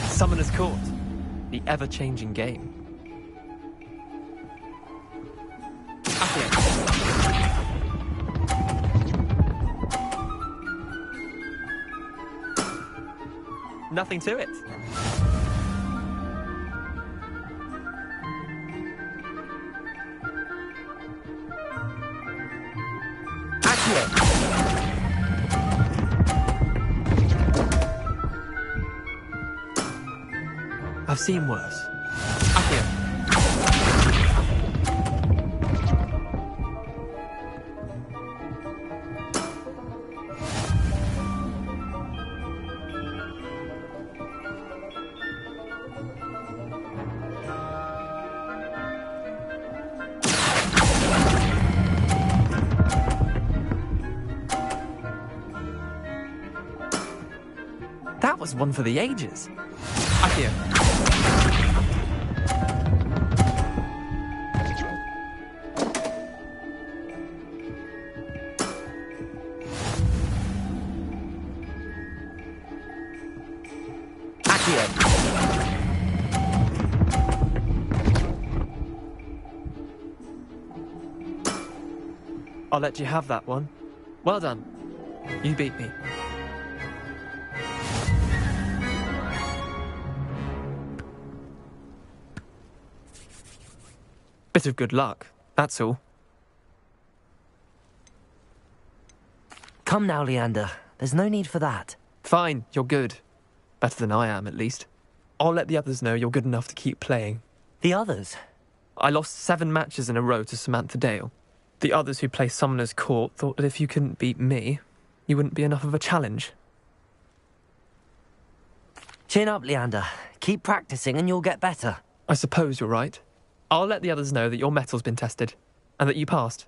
Summoner's Court. The ever-changing game. Accio. Nothing to it. I've seen worse. Accio. That was one for the ages. Accio. I'll let you have that one. Well done. You beat me. Bit of good luck, that's all. Come now, Leander. There's no need for that. Fine, you're good. Better than I am, at least. I'll let the others know you're good enough to keep playing. The others? I lost 7 matches in a row to Samantha Dale. The others who play Summoner's Court thought that if you couldn't beat me, you wouldn't be enough of a challenge. Chin up, Leander. Keep practicing and you'll get better. I suppose you're right. I'll let the others know that your metal's been tested, and that you passed.